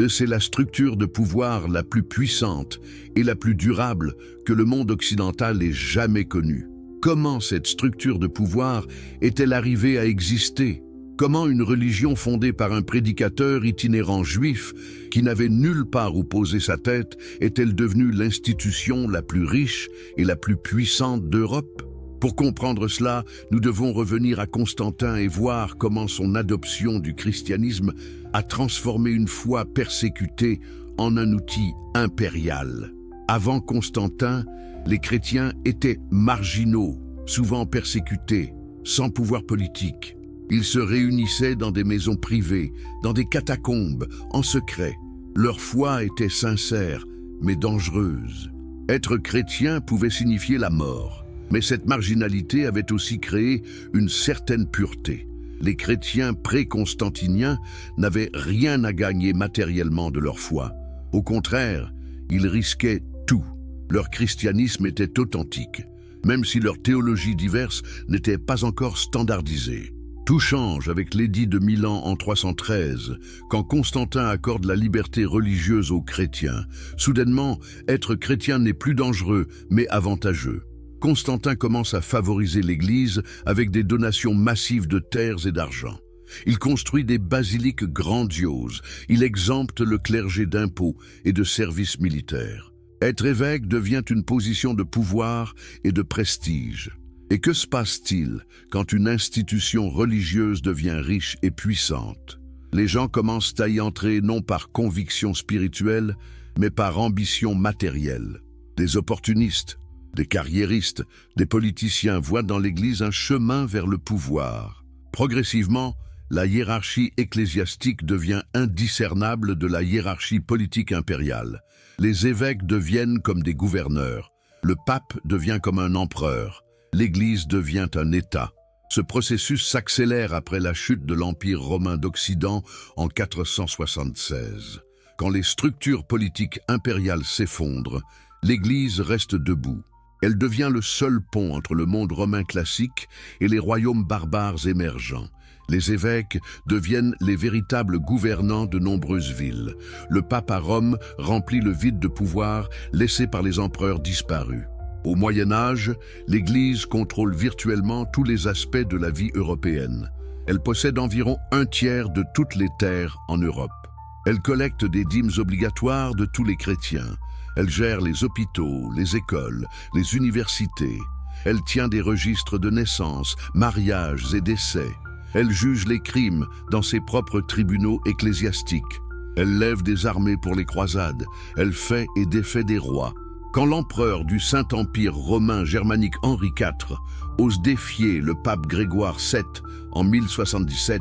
C'est la structure de pouvoir la plus puissante et la plus durable que le monde occidental ait jamais connue. Comment cette structure de pouvoir est-elle arrivée à exister? Comment une religion fondée par un prédicateur itinérant juif qui n'avait nulle part où poser sa tête est-elle devenue l'institution la plus riche et la plus puissante d'Europe? Pour comprendre cela, nous devons revenir à Constantin et voir comment son adoption du christianisme a transformé une foi persécutée en un outil impérial. Avant Constantin, les chrétiens étaient marginaux, souvent persécutés, sans pouvoir politique. Ils se réunissaient dans des maisons privées, dans des catacombes, en secret. Leur foi était sincère, mais dangereuse. Être chrétien pouvait signifier la mort, mais cette marginalité avait aussi créé une certaine pureté. Les chrétiens pré-constantiniens n'avaient rien à gagner matériellement de leur foi. Au contraire, ils risquaient tout. Leur christianisme était authentique, même si leurs théologies diverses n'étaient pas encore standardisées. Tout change avec l'édit de Milan en 313, quand Constantin accorde la liberté religieuse aux chrétiens. Soudainement, être chrétien n'est plus dangereux, mais avantageux. Constantin commence à favoriser l'Église avec des donations massives de terres et d'argent. Il construit des basiliques grandioses, il exempte le clergé d'impôts et de services militaires. Être évêque devient une position de pouvoir et de prestige. Et que se passe-t-il quand une institution religieuse devient riche et puissante? Les gens commencent à y entrer non par conviction spirituelle, mais par ambition matérielle. Des opportunistes, des carriéristes, des politiciens voient dans l'Église un chemin vers le pouvoir. Progressivement, la hiérarchie ecclésiastique devient indiscernable de la hiérarchie politique impériale. Les évêques deviennent comme des gouverneurs. Le pape devient comme un empereur. L'Église devient un État. Ce processus s'accélère après la chute de l'Empire romain d'Occident en 476. Quand les structures politiques impériales s'effondrent, l'Église reste debout. Elle devient le seul pont entre le monde romain classique et les royaumes barbares émergents. Les évêques deviennent les véritables gouvernants de nombreuses villes. Le pape à Rome remplit le vide de pouvoir laissé par les empereurs disparus. Au Moyen Âge, l'Église contrôle virtuellement tous les aspects de la vie européenne. Elle possède environ un tiers de toutes les terres en Europe. Elle collecte des dîmes obligatoires de tous les chrétiens. Elle gère les hôpitaux, les écoles, les universités. Elle tient des registres de naissance, mariages et décès. Elle juge les crimes dans ses propres tribunaux ecclésiastiques. Elle lève des armées pour les croisades. Elle fait et défait des rois. Quand l'empereur du Saint-Empire romain germanique Henri IV ose défier le pape Grégoire VII en 1077,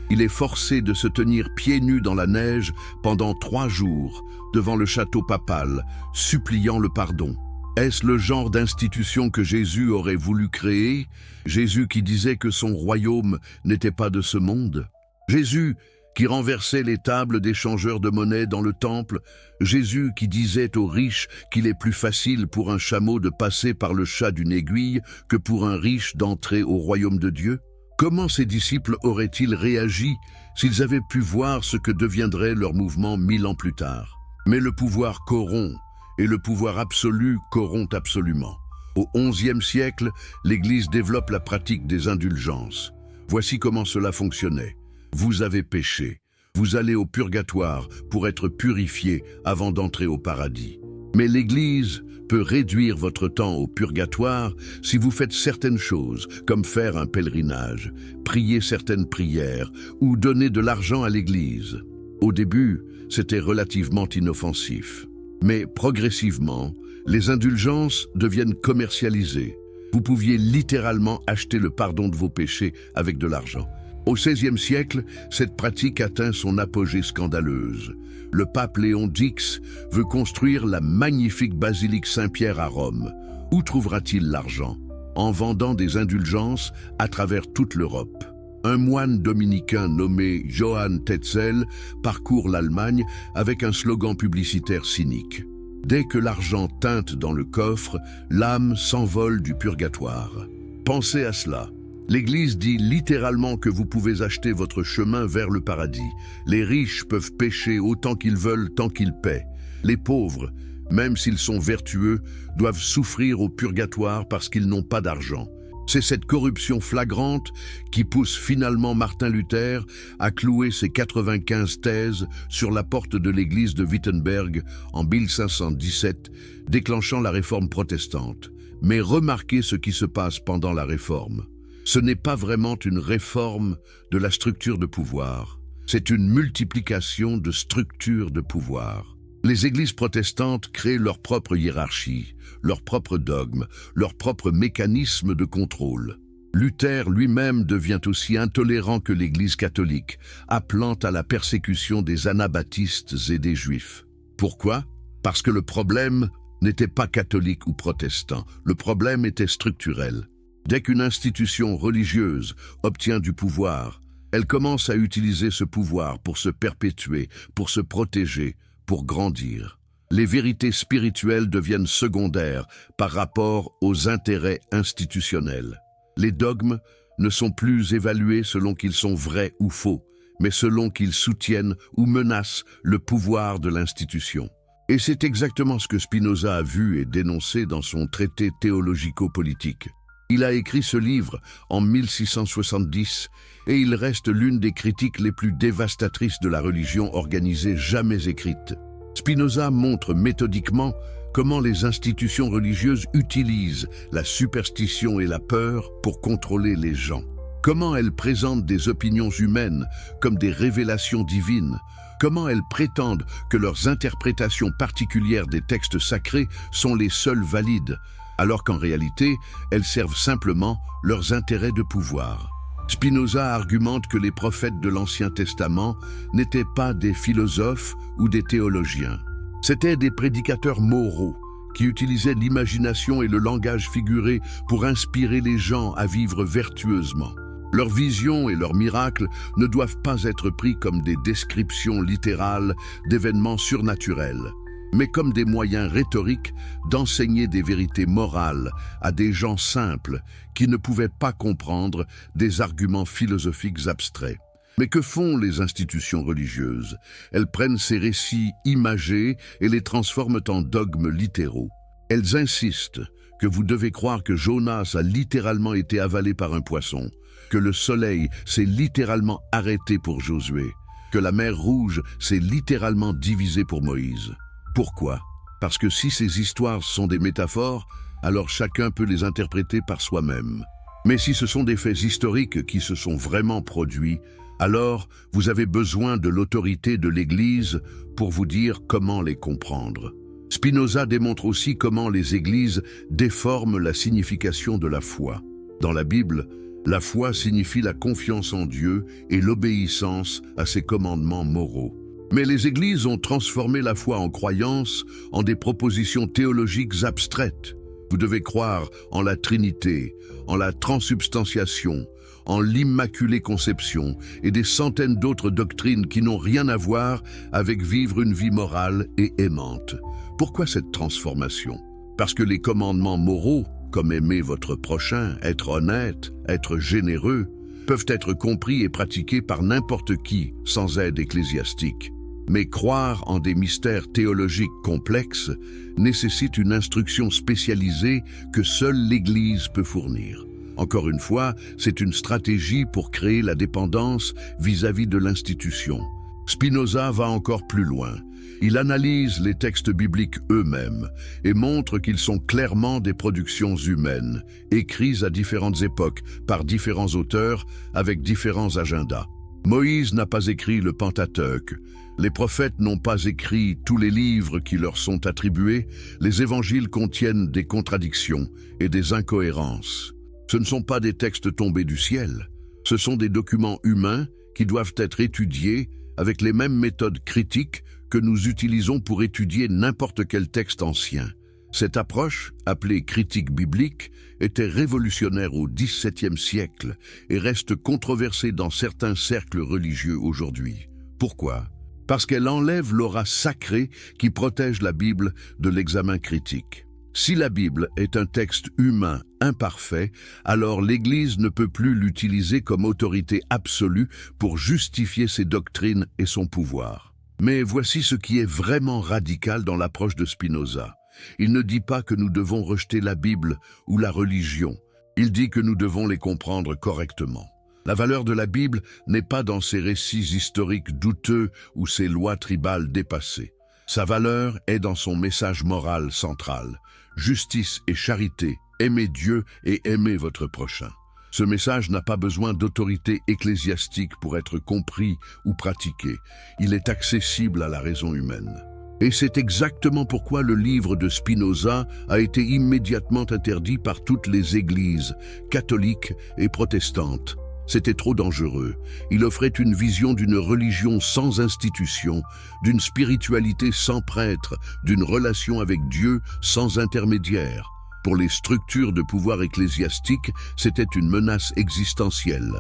il est forcé de se tenir pieds nus dans la neige pendant 3 jours devant le château papal, suppliant le pardon. Est-ce le genre d'institution que Jésus aurait voulu créer? Jésus qui disait que son royaume n'était pas de ce monde? Jésus qui renversait les tables des changeurs de monnaie dans le temple? Jésus qui disait aux riches qu'il est plus facile pour un chameau de passer par le chat d'une aiguille que pour un riche d'entrer au royaume de Dieu? Comment ses disciples auraient-ils réagi s'ils avaient pu voir ce que deviendrait leur mouvement 1000 ans plus tard? Mais le pouvoir corrompt, et le pouvoir absolu corrompt absolument. Au XIe siècle, l'Église développe la pratique des indulgences. Voici comment cela fonctionnait. Vous avez péché. Vous allez au purgatoire pour être purifié avant d'entrer au paradis. Mais l'Église peut réduire votre temps au purgatoire si vous faites certaines choses, comme faire un pèlerinage, prier certaines prières ou donner de l'argent à l'Église. Au début, c'était relativement inoffensif. Mais progressivement, les indulgences deviennent commercialisées. Vous pouviez littéralement acheter le pardon de vos péchés avec de l'argent. Au XVIe siècle, cette pratique atteint son apogée scandaleuse. Le pape Léon X veut construire la magnifique basilique Saint-Pierre à Rome. Où trouvera-t-il l'argent? En vendant des indulgences à travers toute l'Europe. Un moine dominicain nommé Johann Tetzel parcourt l'Allemagne avec un slogan publicitaire cynique. Dès que l'argent teinte dans le coffre, l'âme s'envole du purgatoire. Pensez à cela. L'Église dit littéralement que vous pouvez acheter votre chemin vers le paradis. Les riches peuvent pécher autant qu'ils veulent tant qu'ils paient. Les pauvres, même s'ils sont vertueux, doivent souffrir au purgatoire parce qu'ils n'ont pas d'argent. C'est cette corruption flagrante qui pousse finalement Martin Luther à clouer ses 95 thèses sur la porte de l'église de Wittenberg en 1517, déclenchant la réforme protestante. Mais remarquez ce qui se passe pendant la réforme. Ce n'est pas vraiment une réforme de la structure de pouvoir, c'est une multiplication de structures de pouvoir. Les églises protestantes créent leur propre hiérarchie, leur propre dogme, leur propre mécanisme de contrôle. Luther lui-même devient aussi intolérant que l'Église catholique, appelant à la persécution des anabaptistes et des juifs. Pourquoi? Parce que le problème n'était pas catholique ou protestant, le problème était structurel. Dès qu'une institution religieuse obtient du pouvoir, elle commence à utiliser ce pouvoir pour se perpétuer, pour se protéger, pour grandir. Les vérités spirituelles deviennent secondaires par rapport aux intérêts institutionnels. Les dogmes ne sont plus évalués selon qu'ils sont vrais ou faux, mais selon qu'ils soutiennent ou menacent le pouvoir de l'institution. Et c'est exactement ce que Spinoza a vu et dénoncé dans son traité théologico-politique. Il a écrit ce livre en 1670 et il reste l'une des critiques les plus dévastatrices de la religion organisée jamais écrite. Spinoza montre méthodiquement comment les institutions religieuses utilisent la superstition et la peur pour contrôler les gens. Comment elles présentent des opinions humaines comme des révélations divines. Comment elles prétendent que leurs interprétations particulières des textes sacrés sont les seules valides, alors qu'en réalité, elles servent simplement leurs intérêts de pouvoir. Spinoza argumente que les prophètes de l'Ancien Testament n'étaient pas des philosophes ou des théologiens. C'étaient des prédicateurs moraux qui utilisaient l'imagination et le langage figuré pour inspirer les gens à vivre vertueusement. Leurs visions et leurs miracles ne doivent pas être pris comme des descriptions littérales d'événements surnaturels, mais comme des moyens rhétoriques d'enseigner des vérités morales à des gens simples qui ne pouvaient pas comprendre des arguments philosophiques abstraits. Mais que font les institutions religieuses? Elles prennent ces récits imagés et les transforment en dogmes littéraux. Elles insistent que vous devez croire que Jonas a littéralement été avalé par un poisson, que le soleil s'est littéralement arrêté pour Josué, que la mer Rouge s'est littéralement divisée pour Moïse. Pourquoi? Parce que si ces histoires sont des métaphores, alors chacun peut les interpréter par soi-même. Mais si ce sont des faits historiques qui se sont vraiment produits, alors vous avez besoin de l'autorité de l'Église pour vous dire comment les comprendre. Spinoza démontre aussi comment les églises déforment la signification de la foi. Dans la Bible, la foi signifie la confiance en Dieu et l'obéissance à ses commandements moraux. Mais les églises ont transformé la foi en croyance en des propositions théologiques abstraites. Vous devez croire en la Trinité, en la transsubstantiation, en l'Immaculée Conception et des centaines d'autres doctrines qui n'ont rien à voir avec vivre une vie morale et aimante. Pourquoi cette transformation? Parce que les commandements moraux, comme aimer votre prochain, être honnête, être généreux, peuvent être compris et pratiqués par n'importe qui sans aide ecclésiastique. Mais croire en des mystères théologiques complexes nécessite une instruction spécialisée que seule l'Église peut fournir. Encore une fois, c'est une stratégie pour créer la dépendance vis-à-vis de l'institution. Spinoza va encore plus loin. Il analyse les textes bibliques eux-mêmes et montre qu'ils sont clairement des productions humaines, écrits à différentes époques par différents auteurs avec différents agendas. Moïse n'a pas écrit le Pentateuque, les prophètes n'ont pas écrit tous les livres qui leur sont attribués, les évangiles contiennent des contradictions et des incohérences. Ce ne sont pas des textes tombés du ciel, Ce sont des documents humains qui doivent être étudiés avec les mêmes méthodes critiques que nous utilisons pour étudier n'importe quel texte ancien. Cette approche, appelée critique biblique, était révolutionnaire au XVIIe siècle et reste controversée dans certains cercles religieux aujourd'hui. Pourquoi? Parce qu'elle enlève l'aura sacrée qui protège la Bible de l'examen critique. Si la Bible est un texte humain imparfait, alors l'Église ne peut plus l'utiliser comme autorité absolue pour justifier ses doctrines et son pouvoir. Mais voici ce qui est vraiment radical dans l'approche de Spinoza. Il ne dit pas que nous devons rejeter la Bible ou la religion. Il dit que nous devons les comprendre correctement. La valeur de la Bible n'est pas dans ses récits historiques douteux ou ses lois tribales dépassées. Sa valeur est dans son message moral central. Justice et charité, aimez Dieu et aimez votre prochain. Ce message n'a pas besoin d'autorité ecclésiastique pour être compris ou pratiqué. Il est accessible à la raison humaine. Et c'est exactement pourquoi le livre de Spinoza a été immédiatement interdit par toutes les églises, catholiques et protestantes. C'était trop dangereux. Il offrait une vision d'une religion sans institution, d'une spiritualité sans prêtre, d'une relation avec Dieu sans intermédiaire. Pour les structures de pouvoir ecclésiastique, c'était une menace existentielle.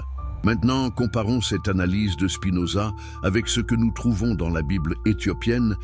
Maintenant, comparons cette analyse de Spinoza avec ce que nous trouvons dans la Bible éthiopienne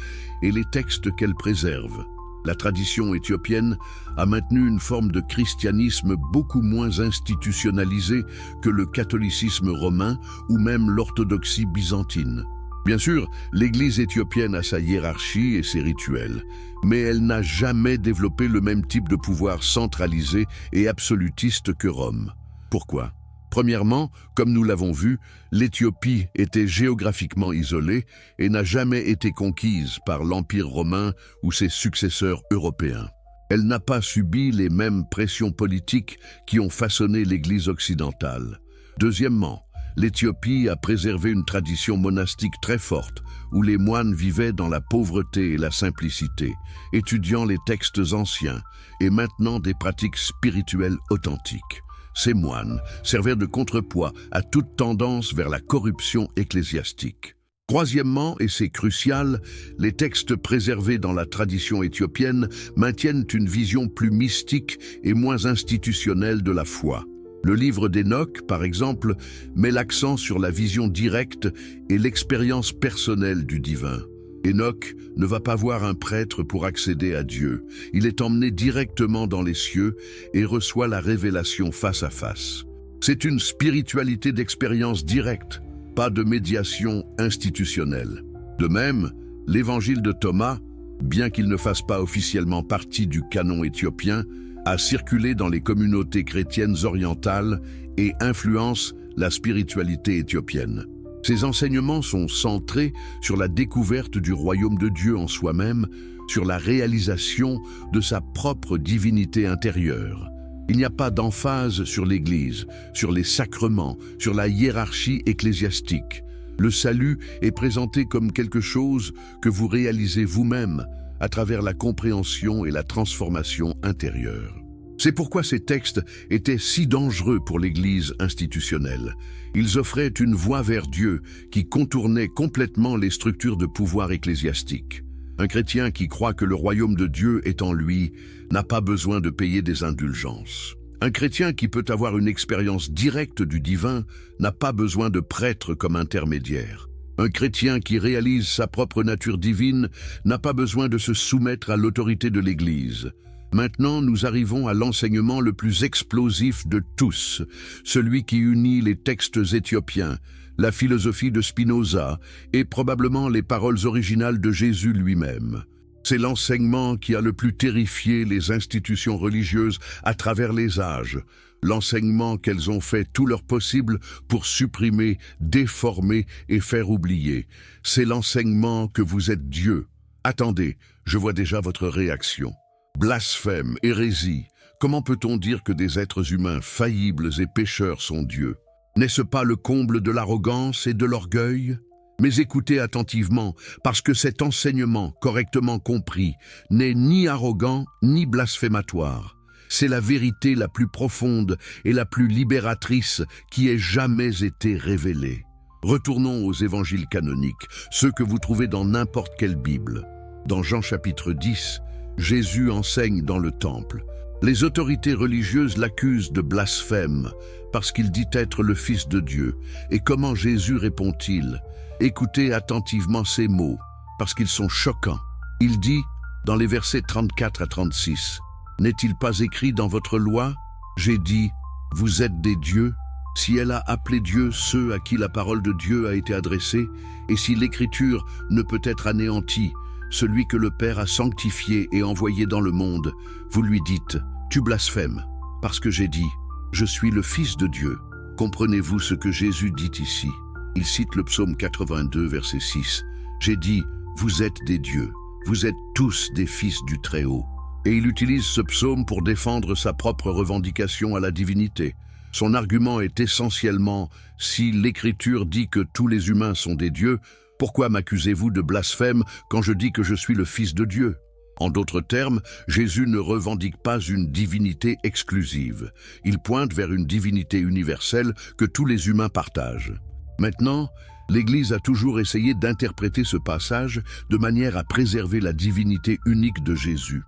et les textes qu'elle préserve. La tradition éthiopienne a maintenu une forme de christianisme beaucoup moins institutionnalisée que le catholicisme romain ou même l'orthodoxie byzantine. Bien sûr, l'Église éthiopienne a sa hiérarchie et ses rituels, mais elle n'a jamais développé le même type de pouvoir centralisé et absolutiste que Rome. Pourquoi ? Premièrement, comme nous l'avons vu, l'Éthiopie était géographiquement isolée et n'a jamais été conquise par l'Empire romain ou ses successeurs européens. Elle n'a pas subi les mêmes pressions politiques qui ont façonné l'Église occidentale. Deuxièmement, l'Éthiopie a préservé une tradition monastique très forte, où les moines vivaient dans la pauvreté et la simplicité, étudiant les textes anciens et maintenant des pratiques spirituelles authentiques. Ces moines servaient de contrepoids à toute tendance vers la corruption ecclésiastique. Troisièmement, et c'est crucial, les textes préservés dans la tradition éthiopienne maintiennent une vision plus mystique et moins institutionnelle de la foi. Le livre d'Enoch, par exemple, met l'accent sur la vision directe et l'expérience personnelle du divin. Enoch ne va pas voir un prêtre pour accéder à Dieu. Il est emmené directement dans les cieux et reçoit la révélation face à face. C'est une spiritualité d'expérience directe, pas de médiation institutionnelle. De même, l'évangile de Thomas, bien qu'il ne fasse pas officiellement partie du canon éthiopien, a circulé dans les communautés chrétiennes orientales et influence la spiritualité éthiopienne. Ces enseignements sont centrés sur la découverte du royaume de Dieu en soi-même, sur la réalisation de sa propre divinité intérieure. Il n'y a pas d'emphase sur l'Église, sur les sacrements, sur la hiérarchie ecclésiastique. Le salut est présenté comme quelque chose que vous réalisez vous-même à travers la compréhension et la transformation intérieure. C'est pourquoi ces textes étaient si dangereux pour l'Église institutionnelle. Ils offraient une voie vers Dieu qui contournait complètement les structures de pouvoir ecclésiastique. Un chrétien qui croit que le royaume de Dieu est en lui n'a pas besoin de payer des indulgences. Un chrétien qui peut avoir une expérience directe du divin n'a pas besoin de prêtre comme intermédiaire. Un chrétien qui réalise sa propre nature divine n'a pas besoin de se soumettre à l'autorité de l'Église. Maintenant, nous arrivons à l'enseignement le plus explosif de tous, celui qui unit les textes éthiopiens, la philosophie de Spinoza et probablement les paroles originales de Jésus lui-même. C'est l'enseignement qui a le plus terrifié les institutions religieuses à travers les âges, l'enseignement qu'elles ont fait tout leur possible pour supprimer, déformer et faire oublier. C'est l'enseignement que vous êtes Dieu. Attendez, je vois déjà votre réaction. Blasphème, hérésie, comment peut-on dire que des êtres humains faillibles et pécheurs sont Dieu? N'est-ce pas le comble de l'arrogance et de l'orgueil? Mais écoutez attentivement, parce que cet enseignement, correctement compris, n'est ni arrogant ni blasphématoire. C'est la vérité la plus profonde et la plus libératrice qui ait jamais été révélée. Retournons aux évangiles canoniques, ceux que vous trouvez dans n'importe quelle Bible. Dans Jean chapitre 10, Jésus enseigne dans le temple. Les autorités religieuses l'accusent de blasphème parce qu'il dit être le Fils de Dieu. Et comment Jésus répond-il? Écoutez attentivement ces mots, parce qu'ils sont choquants. Il dit, dans les versets 34 à 36, « N'est-il pas écrit dans votre loi? J'ai dit, vous êtes des dieux. Si elle a appelé Dieu ceux à qui la parole de Dieu a été adressée, et si l'Écriture ne peut être anéantie, celui que le Père a sanctifié et envoyé dans le monde, vous lui dites, tu blasphèmes, parce que j'ai dit, je suis le Fils de Dieu. Comprenez-vous ce que Jésus dit ici? Il cite le psaume 82, verset 6. J'ai dit, vous êtes des dieux, vous êtes tous des fils du Très-Haut. Et il utilise ce psaume pour défendre sa propre revendication à la divinité. Son argument est essentiellement, si l'Écriture dit que tous les humains sont des dieux, pourquoi m'accusez-vous de blasphème quand je dis que je suis le Fils de Dieu? En d'autres termes, Jésus ne revendique pas une divinité exclusive. Il pointe vers une divinité universelle que tous les humains partagent. Maintenant, l'Église a toujours essayé d'interpréter ce passage de manière à préserver la divinité unique de Jésus.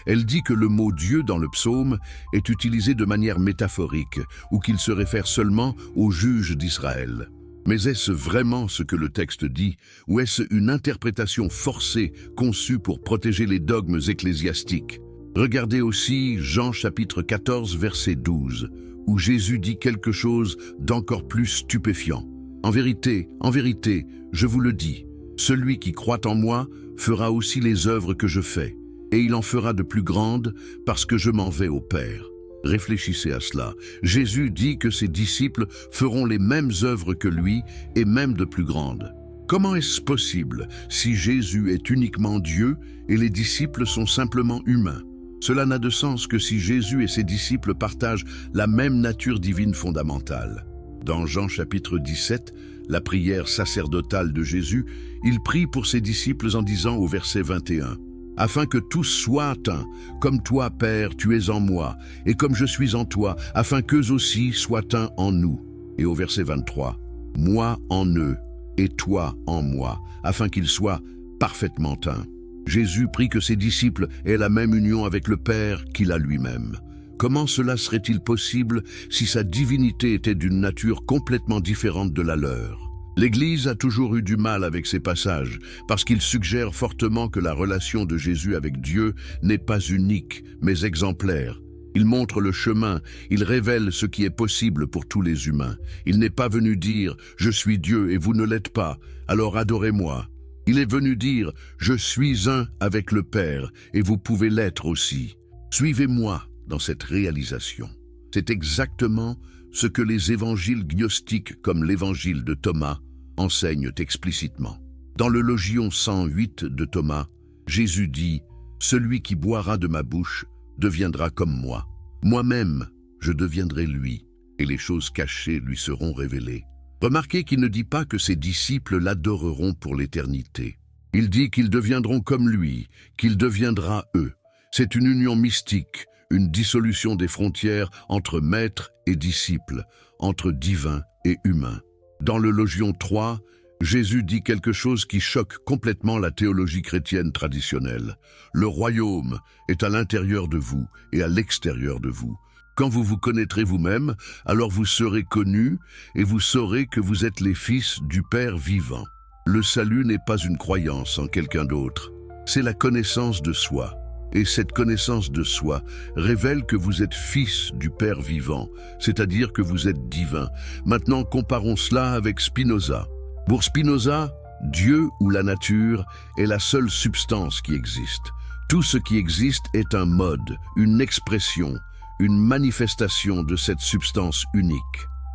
Elle dit que le mot « Dieu » dans le psaume est utilisé de manière métaphorique ou qu'il se réfère seulement aux juges d'Israël. Mais est-ce vraiment ce que le texte dit, ou est-ce une interprétation forcée conçue pour protéger les dogmes ecclésiastiques? Regardez aussi Jean chapitre 14 verset 12, où Jésus dit quelque chose d'encore plus stupéfiant. En vérité, je vous le dis, celui qui croit en moi fera aussi les œuvres que je fais, et il en fera de plus grandes parce que je m'en vais au Père. Réfléchissez à cela. Jésus dit que ses disciples feront les mêmes œuvres que lui et même de plus grandes. Comment est-ce possible si Jésus est uniquement Dieu et les disciples sont simplement humains? Cela n'a de sens que si Jésus et ses disciples partagent la même nature divine fondamentale. Dans Jean chapitre 17, la prière sacerdotale de Jésus, il prie pour ses disciples en disant au verset 21, « Afin que tous soient un, comme toi, Père, tu es en moi, et comme je suis en toi, afin qu'eux aussi soient un en nous. » Et au verset 23, « Moi en eux, et toi en moi, afin qu'ils soient parfaitement un. » Jésus prie que ses disciples aient la même union avec le Père qu'il a lui-même. Comment cela serait-il possible si sa divinité était d'une nature complètement différente de la leur? L'Église a toujours eu du mal avec ces passages, parce qu'ils suggèrent fortement que la relation de Jésus avec Dieu n'est pas unique, mais exemplaire. Il montre le chemin, il révèle ce qui est possible pour tous les humains. Il n'est pas venu dire « Je suis Dieu et vous ne l'êtes pas, alors adorez-moi ». Il est venu dire « Je suis un avec le Père et vous pouvez l'être aussi. Suivez-moi dans cette réalisation ». C'est exactement ce que les évangiles gnostiques comme l'évangile de Thomas enseignent explicitement. Dans le Logion 108 de Thomas, Jésus dit « Celui qui boira de ma bouche deviendra comme moi. Moi-même, je deviendrai lui, et les choses cachées lui seront révélées. » Remarquez qu'il ne dit pas que ses disciples l'adoreront pour l'éternité. Il dit qu'ils deviendront comme lui, qu'il deviendra eux. C'est une union mystique, une dissolution des frontières entre maître et disciple, entre divin et humain. Dans le Logion 3, Jésus dit quelque chose qui choque complètement la théologie chrétienne traditionnelle. Le royaume est à l'intérieur de vous et à l'extérieur de vous. Quand vous vous connaîtrez vous-même, alors vous serez connus et vous saurez que vous êtes les fils du Père vivant. Le salut n'est pas une croyance en quelqu'un d'autre, c'est la connaissance de soi. Et cette connaissance de soi révèle que vous êtes fils du Père vivant, c'est-à-dire que vous êtes divin. Maintenant, comparons cela avec Spinoza. Pour Spinoza, Dieu ou la nature est la seule substance qui existe. Tout ce qui existe est un mode, une expression, une manifestation de cette substance unique.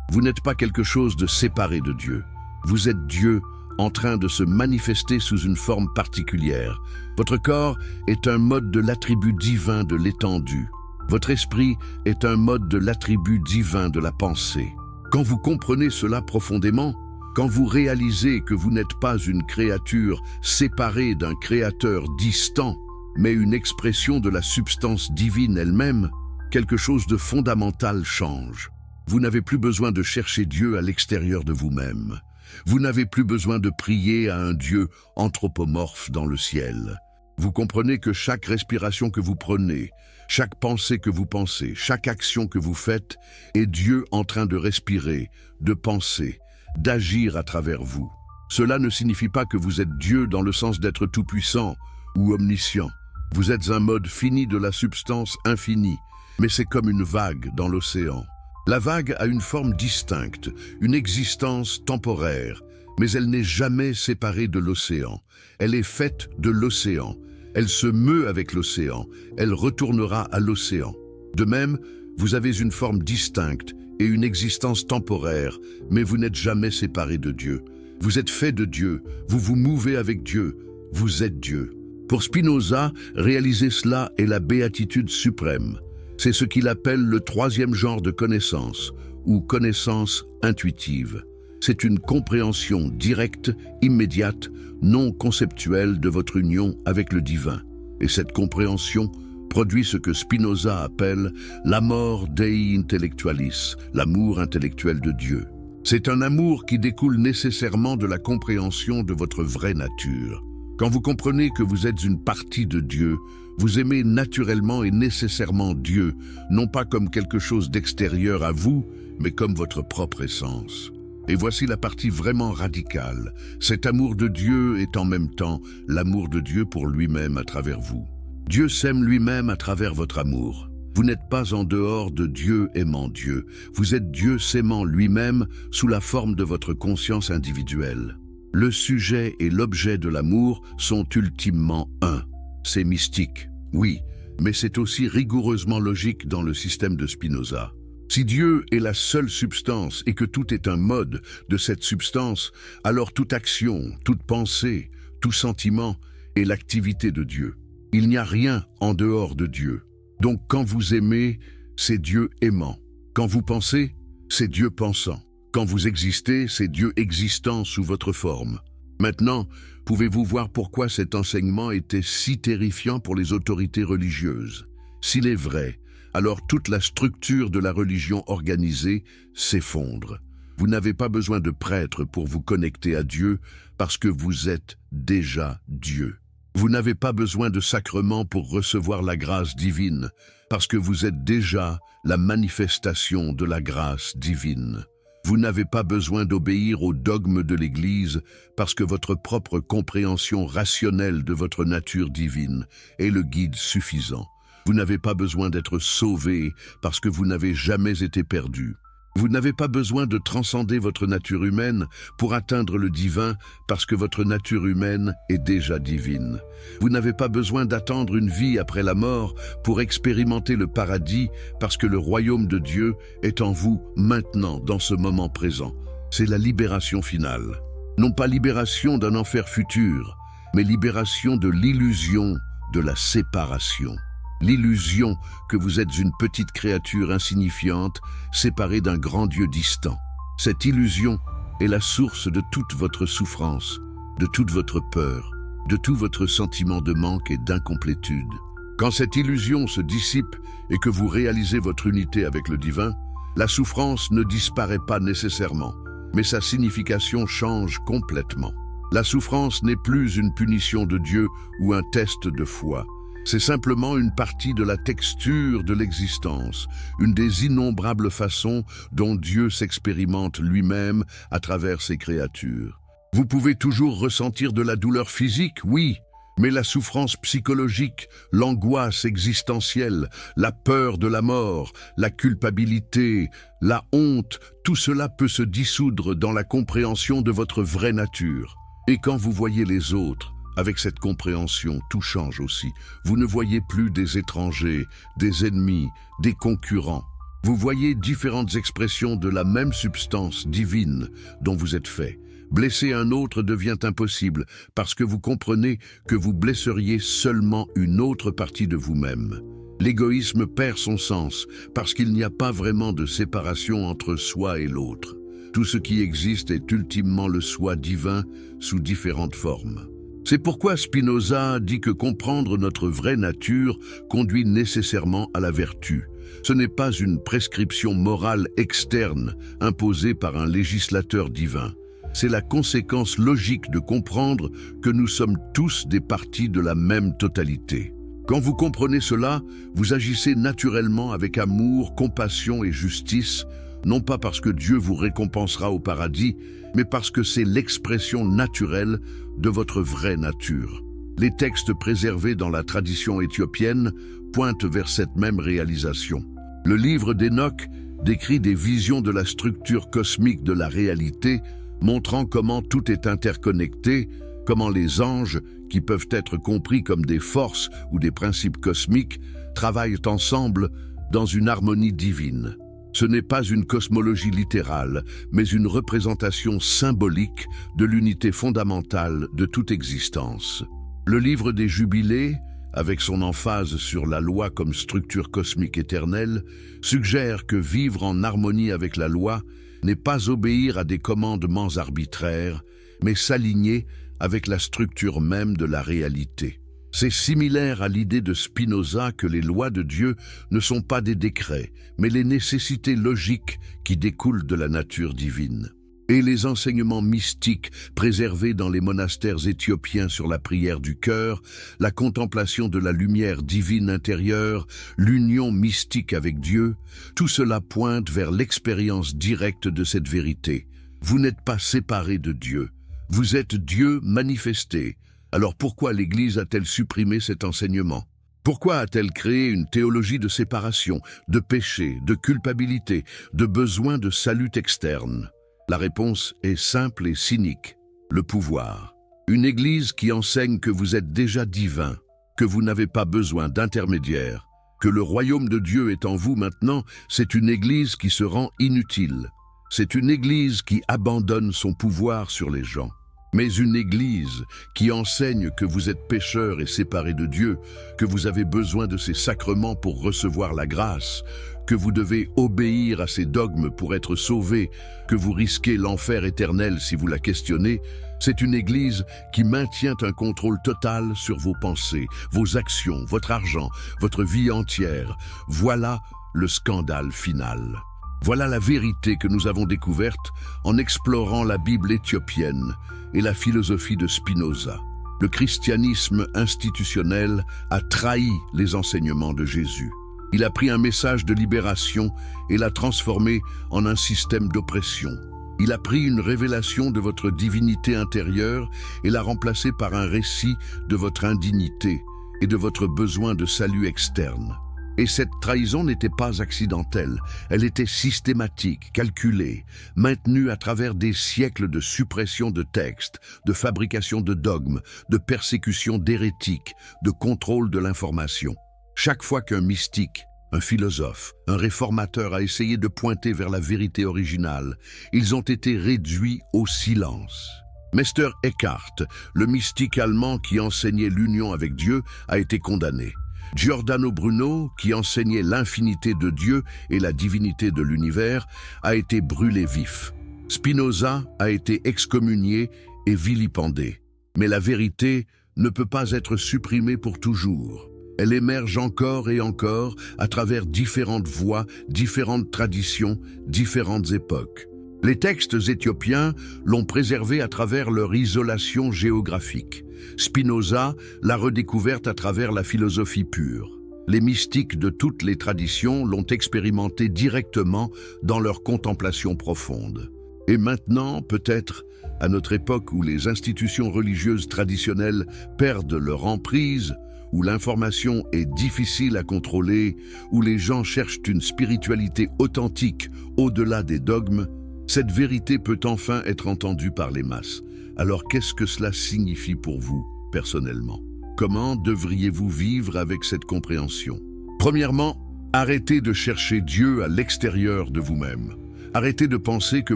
Vous n'êtes pas quelque chose de séparé de Dieu. Vous êtes Dieu en train de se manifester sous une forme particulière. Votre corps est un mode de l'attribut divin de l'étendue. Votre esprit est un mode de l'attribut divin de la pensée. Quand vous comprenez cela profondément, quand vous réalisez que vous n'êtes pas une créature séparée d'un créateur distant, mais une expression de la substance divine elle-même, quelque chose de fondamental change. Vous n'avez plus besoin de chercher Dieu à l'extérieur de vous-même. Vous n'avez plus besoin de prier à un Dieu anthropomorphe dans le ciel. Vous comprenez que chaque respiration que vous prenez, chaque pensée que vous pensez, chaque action que vous faites est Dieu en train de respirer, de penser, d'agir à travers vous. Cela ne signifie pas que vous êtes Dieu dans le sens d'être tout-puissant ou omniscient. Vous êtes un mode fini de la substance infinie, mais c'est comme une vague dans l'océan. La vague a une forme distincte, une existence temporaire, mais elle n'est jamais séparée de l'océan. Elle est faite de l'océan. Elle se meut avec l'océan. Elle retournera à l'océan. De même, vous avez une forme distincte et une existence temporaire, mais vous n'êtes jamais séparé de Dieu. Vous êtes fait de Dieu, vous vous mouvez avec Dieu, vous êtes Dieu. Pour Spinoza, réaliser cela est la béatitude suprême. C'est ce qu'il appelle le troisième genre de connaissance, ou connaissance intuitive. C'est une compréhension directe, immédiate, non conceptuelle de votre union avec le divin. Et cette compréhension produit ce que Spinoza appelle l'amor Dei intellectualis, l'amour intellectuel de Dieu. C'est un amour qui découle nécessairement de la compréhension de votre vraie nature. Quand vous comprenez que vous êtes une partie de Dieu, vous aimez naturellement et nécessairement Dieu, non pas comme quelque chose d'extérieur à vous, mais comme votre propre essence. Et voici la partie vraiment radicale. Cet amour de Dieu est en même temps l'amour de Dieu pour lui-même à travers vous. Dieu s'aime lui-même à travers votre amour. Vous n'êtes pas en dehors de Dieu aimant Dieu. Vous êtes Dieu s'aimant lui-même sous la forme de votre conscience individuelle. Le sujet et l'objet de l'amour sont ultimement un. C'est mystique, oui, mais c'est aussi rigoureusement logique dans le système de Spinoza. Si Dieu est la seule substance et que tout est un mode de cette substance, alors toute action, toute pensée, tout sentiment est l'activité de Dieu. Il n'y a rien en dehors de Dieu. Donc quand vous aimez, c'est Dieu aimant. Quand vous pensez, c'est Dieu pensant. Quand vous existez, c'est Dieu existant sous votre forme. Maintenant, pouvez-vous voir pourquoi cet enseignement était si terrifiant pour les autorités religieuses? S'il est vrai, alors toute la structure de la religion organisée s'effondre. Vous n'avez pas besoin de prêtres pour vous connecter à Dieu parce que vous êtes déjà Dieu. Vous n'avez pas besoin de sacrements pour recevoir la grâce divine parce que vous êtes déjà la manifestation de la grâce divine. Vous n'avez pas besoin d'obéir aux dogmes de l'Église parce que votre propre compréhension rationnelle de votre nature divine est le guide suffisant. Vous n'avez pas besoin d'être sauvé parce que vous n'avez jamais été perdu. Vous n'avez pas besoin de transcender votre nature humaine pour atteindre le divin parce que votre nature humaine est déjà divine. Vous n'avez pas besoin d'attendre une vie après la mort pour expérimenter le paradis parce que le royaume de Dieu est en vous maintenant, dans ce moment présent. C'est la libération finale. Non pas libération d'un enfer futur, mais libération de l'illusion de la séparation. L'illusion que vous êtes une petite créature insignifiante, séparée d'un grand Dieu distant. Cette illusion est la source de toute votre souffrance, de toute votre peur, de tout votre sentiment de manque et d'incomplétude. Quand cette illusion se dissipe et que vous réalisez votre unité avec le divin, la souffrance ne disparaît pas nécessairement, mais sa signification change complètement. La souffrance n'est plus une punition de Dieu ou un test de foi. C'est simplement une partie de la texture de l'existence, une des innombrables façons dont Dieu s'expérimente lui-même à travers ses créatures. Vous pouvez toujours ressentir de la douleur physique, oui, mais la souffrance psychologique, l'angoisse existentielle, la peur de la mort, la culpabilité, la honte, tout cela peut se dissoudre dans la compréhension de votre vraie nature. Et quand vous voyez les autres, avec cette compréhension, tout change aussi. Vous ne voyez plus des étrangers, des ennemis, des concurrents. Vous voyez différentes expressions de la même substance divine dont vous êtes fait. Blesser un autre devient impossible parce que vous comprenez que vous blesseriez seulement une autre partie de vous-même. L'égoïsme perd son sens parce qu'il n'y a pas vraiment de séparation entre soi et l'autre. Tout ce qui existe est ultimement le soi divin sous différentes formes. C'est pourquoi Spinoza dit que comprendre notre vraie nature conduit nécessairement à la vertu. Ce n'est pas une prescription morale externe imposée par un législateur divin. C'est la conséquence logique de comprendre que nous sommes tous des parties de la même totalité. Quand vous comprenez cela, vous agissez naturellement avec amour, compassion et justice, non pas parce que Dieu vous récompensera au paradis, mais parce que c'est l'expression naturelle de votre vraie nature. Les textes préservés dans la tradition éthiopienne pointent vers cette même réalisation. Le livre d'Enoch décrit des visions de la structure cosmique de la réalité, montrant comment tout est interconnecté, comment les anges, qui peuvent être compris comme des forces ou des principes cosmiques, travaillent ensemble dans une harmonie divine. Ce n'est pas une cosmologie littérale, mais une représentation symbolique de l'unité fondamentale de toute existence. Le livre des Jubilés, avec son emphase sur la loi comme structure cosmique éternelle, suggère que vivre en harmonie avec la loi n'est pas obéir à des commandements arbitraires, mais s'aligner avec la structure même de la réalité. C'est similaire à l'idée de Spinoza que les lois de Dieu ne sont pas des décrets, mais les nécessités logiques qui découlent de la nature divine. Et les enseignements mystiques préservés dans les monastères éthiopiens sur la prière du cœur, la contemplation de la lumière divine intérieure, l'union mystique avec Dieu, tout cela pointe vers l'expérience directe de cette vérité. Vous n'êtes pas séparés de Dieu, vous êtes Dieu manifesté. Alors pourquoi l'Église a-t-elle supprimé cet enseignement? Pourquoi a-t-elle créé une théologie de séparation, de péché, de culpabilité, de besoin de salut externe? La réponse est simple et cynique. Le pouvoir. Une Église qui enseigne que vous êtes déjà divin, que vous n'avez pas besoin d'intermédiaire, que le royaume de Dieu est en vous maintenant, c'est une Église qui se rend inutile. C'est une Église qui abandonne son pouvoir sur les gens. Mais une Église qui enseigne que vous êtes pécheurs et séparés de Dieu, que vous avez besoin de ses sacrements pour recevoir la grâce, que vous devez obéir à ses dogmes pour être sauvés, que vous risquez l'enfer éternel si vous la questionnez, c'est une Église qui maintient un contrôle total sur vos pensées, vos actions, votre argent, votre vie entière. Voilà le scandale final. Voilà la vérité que nous avons découverte en explorant la Bible éthiopienne et la philosophie de Spinoza. Le christianisme institutionnel a trahi les enseignements de Jésus. Il a pris un message de libération et l'a transformé en un système d'oppression. Il a pris une révélation de votre divinité intérieure et l'a remplacée par un récit de votre indignité et de votre besoin de salut externe. Et cette trahison n'était pas accidentelle, elle était systématique, calculée, maintenue à travers des siècles de suppression de textes, de fabrication de dogmes, de persécution d'hérétiques, de contrôle de l'information. Chaque fois qu'un mystique, un philosophe, un réformateur a essayé de pointer vers la vérité originale, ils ont été réduits au silence. Meister Eckhart, le mystique allemand qui enseignait l'union avec Dieu, a été condamné. Giordano Bruno, qui enseignait l'infinité de Dieu et la divinité de l'univers, a été brûlé vif. Spinoza a été excommunié et vilipendé. Mais la vérité ne peut pas être supprimée pour toujours. Elle émerge encore et encore à travers différentes voies, différentes traditions, différentes époques. Les textes éthiopiens l'ont préservée à travers leur isolation géographique. Spinoza l'a redécouverte à travers la philosophie pure. Les mystiques de toutes les traditions l'ont expérimentée directement dans leur contemplation profonde. Et maintenant, peut-être, à notre époque où les institutions religieuses traditionnelles perdent leur emprise, où l'information est difficile à contrôler, où les gens cherchent une spiritualité authentique au-delà des dogmes, cette vérité peut enfin être entendue par les masses. Alors qu'est-ce que cela signifie pour vous, personnellement? Comment devriez-vous vivre avec cette compréhension? Premièrement, arrêtez de chercher Dieu à l'extérieur de vous-même. Arrêtez de penser que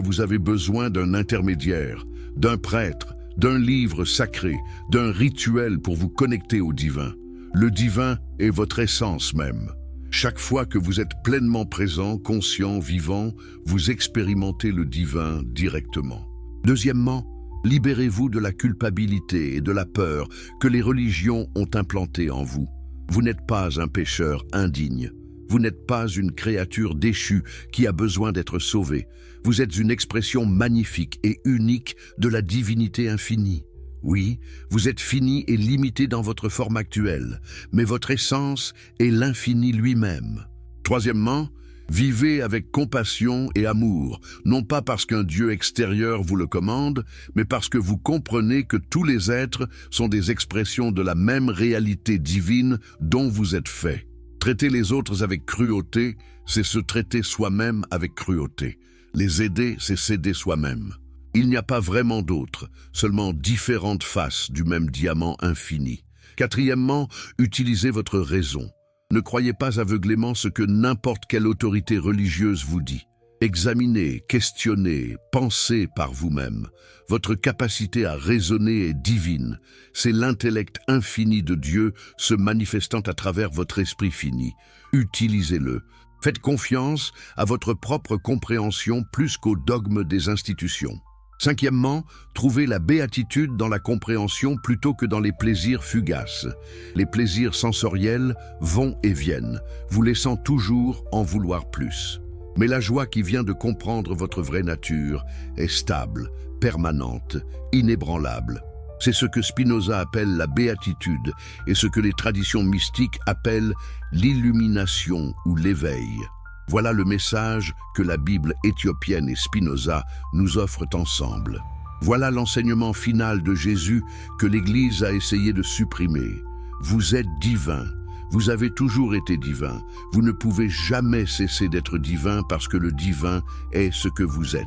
vous avez besoin d'un intermédiaire, d'un prêtre, d'un livre sacré, d'un rituel pour vous connecter au divin. Le divin est votre essence même. Chaque fois que vous êtes pleinement présent, conscient, vivant, vous expérimentez le divin directement. Deuxièmement, Libérez-vous de la culpabilité et de la peur que les religions ont implantées en vous. Vous n'êtes pas un pécheur indigne. Vous n'êtes pas une créature déchue qui a besoin d'être sauvée. Vous êtes une expression magnifique et unique de la divinité infinie. Oui, vous êtes fini et limité dans votre forme actuelle, mais votre essence est l'infini lui-même. Troisièmement, vivez avec compassion et amour, non pas parce qu'un Dieu extérieur vous le commande, mais parce que vous comprenez que tous les êtres sont des expressions de la même réalité divine dont vous êtes faits. Traiter les autres avec cruauté, c'est se traiter soi-même avec cruauté. Les aider, c'est s'aider soi-même. Il n'y a pas vraiment d'autres, seulement différentes faces du même diamant infini. Quatrièmement, utilisez votre raison. Ne croyez pas aveuglément ce que n'importe quelle autorité religieuse vous dit. Examinez, questionnez, pensez par vous-même. Votre capacité à raisonner est divine. C'est l'intellect infini de Dieu se manifestant à travers votre esprit fini. Utilisez-le. Faites confiance à votre propre compréhension plus qu'au dogme des institutions. Cinquièmement, trouvez la béatitude dans la compréhension plutôt que dans les plaisirs fugaces. Les plaisirs sensoriels vont et viennent, vous laissant toujours en vouloir plus. Mais la joie qui vient de comprendre votre vraie nature est stable, permanente, inébranlable. C'est ce que Spinoza appelle la béatitude et ce que les traditions mystiques appellent l'illumination ou l'éveil. Voilà le message que la Bible éthiopienne et Spinoza nous offrent ensemble. Voilà l'enseignement final de Jésus que l'Église a essayé de supprimer. Vous êtes divin. Vous avez toujours été divin. Vous ne pouvez jamais cesser d'être divin parce que le divin est ce que vous êtes.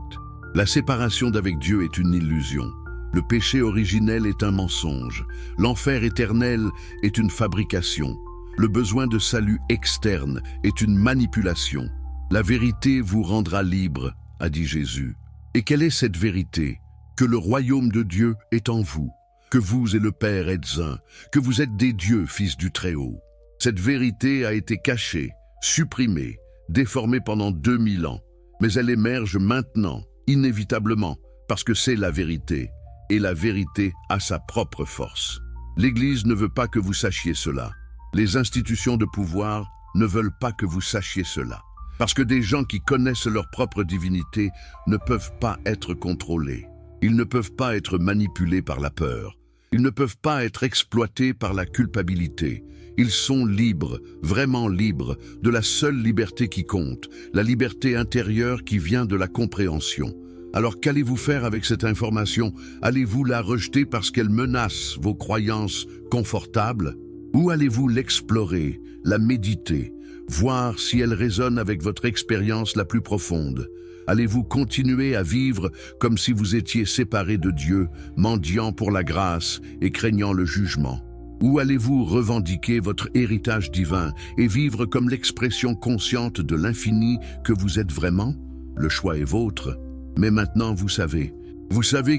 La séparation d'avec Dieu est une illusion. Le péché originel est un mensonge. L'enfer éternel est une fabrication. Le besoin de salut externe est une manipulation. La vérité vous rendra libre, a dit Jésus. Et quelle est cette vérité? Que le royaume de Dieu est en vous, que vous et le Père êtes un, que vous êtes des dieux, fils du Très-Haut. Cette vérité a été cachée, supprimée, déformée pendant 2000 ans, mais elle émerge maintenant, inévitablement, parce que c'est la vérité, et la vérité a sa propre force. L'Église ne veut pas que vous sachiez cela. Les institutions de pouvoir ne veulent pas que vous sachiez cela, parce que des gens qui connaissent leur propre divinité ne peuvent pas être contrôlés. Ils ne peuvent pas être manipulés par la peur. Ils ne peuvent pas être exploités par la culpabilité. Ils sont libres, vraiment libres, de la seule liberté qui compte, la liberté intérieure qui vient de la compréhension. Alors qu'allez-vous faire avec cette information? Allez-vous la rejeter parce qu'elle menace vos croyances confortables? Ou allez-vous l'explorer, la méditer, voir si elle résonne avec votre expérience la plus profonde? Allez-vous continuer à vivre comme si vous étiez séparé de Dieu, mendiant pour la grâce et craignant le jugement? Ou allez-vous revendiquer votre héritage divin et vivre comme l'expression consciente de l'infini que vous êtes vraiment? Le choix est vôtre. Mais maintenant vous savez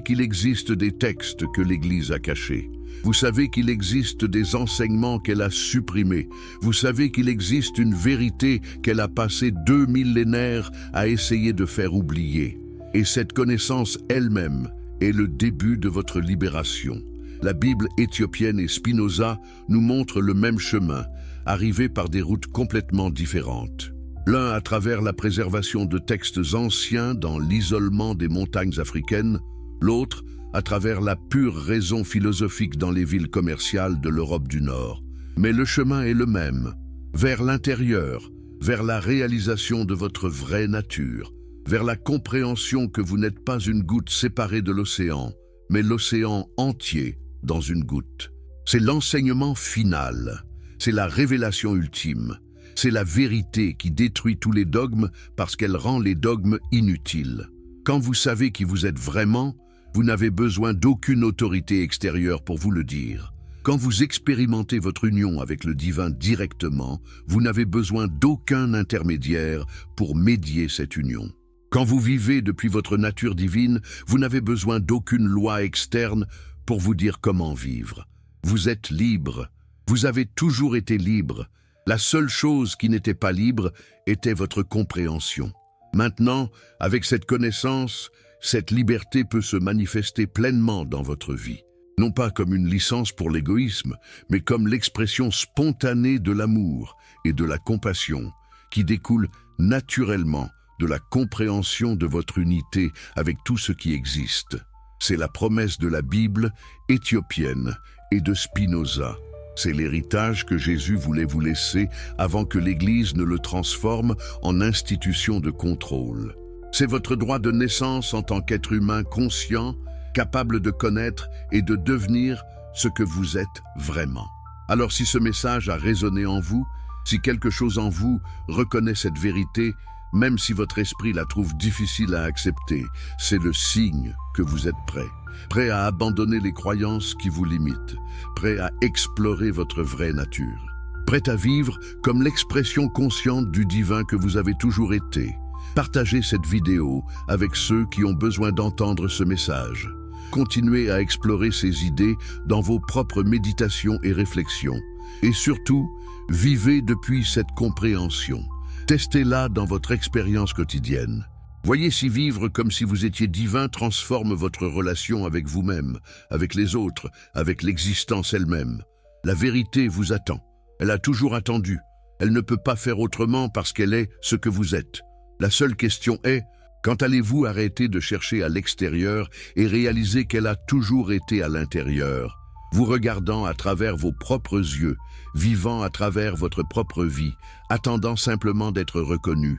qu'il existe des textes que l'Église a cachés. Vous savez qu'il existe des enseignements qu'elle a supprimés. Vous savez qu'il existe une vérité qu'elle a passé 2 millénaires à essayer de faire oublier. Et cette connaissance elle-même est le début de votre libération. La Bible éthiopienne et Spinoza nous montrent le même chemin, arrivé par des routes complètement différentes. L'un à travers la préservation de textes anciens dans l'isolement des montagnes africaines, l'autre à travers la pure raison philosophique dans les villes commerciales de l'Europe du Nord. Mais le chemin est le même, vers l'intérieur, vers la réalisation de votre vraie nature, vers la compréhension que vous n'êtes pas une goutte séparée de l'océan, mais l'océan entier dans une goutte. C'est l'enseignement final, c'est la révélation ultime, c'est la vérité qui détruit tous les dogmes parce qu'elle rend les dogmes inutiles. Quand vous savez qui vous êtes vraiment, vous n'avez besoin d'aucune autorité extérieure pour vous le dire. Quand vous expérimentez votre union avec le divin directement, vous n'avez besoin d'aucun intermédiaire pour médier cette union. Quand vous vivez depuis votre nature divine, vous n'avez besoin d'aucune loi externe pour vous dire comment vivre. Vous êtes libre. Vous avez toujours été libre. La seule chose qui n'était pas libre était votre compréhension. Maintenant, avec cette connaissance, cette liberté peut se manifester pleinement dans votre vie. Non pas comme une licence pour l'égoïsme, mais comme l'expression spontanée de l'amour et de la compassion qui découle naturellement de la compréhension de votre unité avec tout ce qui existe. C'est la promesse de la Bible éthiopienne et de Spinoza. C'est l'héritage que Jésus voulait vous laisser avant que l'Église ne le transforme en institution de contrôle. C'est votre droit de naissance en tant qu'être humain conscient, capable de connaître et de devenir ce que vous êtes vraiment. Alors si ce message a résonné en vous, si quelque chose en vous reconnaît cette vérité, même si votre esprit la trouve difficile à accepter, c'est le signe que vous êtes prêt à abandonner les croyances qui vous limitent, prêt à explorer votre vraie nature, prêt à vivre comme l'expression consciente du divin que vous avez toujours été. Partagez cette vidéo avec ceux qui ont besoin d'entendre ce message. Continuez à explorer ces idées dans vos propres méditations et réflexions. Et surtout, vivez depuis cette compréhension. Testez-la dans votre expérience quotidienne. Voyez si vivre comme si vous étiez divin transforme votre relation avec vous-même, avec les autres, avec l'existence elle-même. La vérité vous attend. Elle a toujours attendu. Elle ne peut pas faire autrement parce qu'elle est ce que vous êtes. La seule question est, quand allez-vous arrêter de chercher à l'extérieur et réaliser qu'elle a toujours été à l'intérieur, vous regardant à travers vos propres yeux, vivant à travers votre propre vie, attendant simplement d'être reconnu.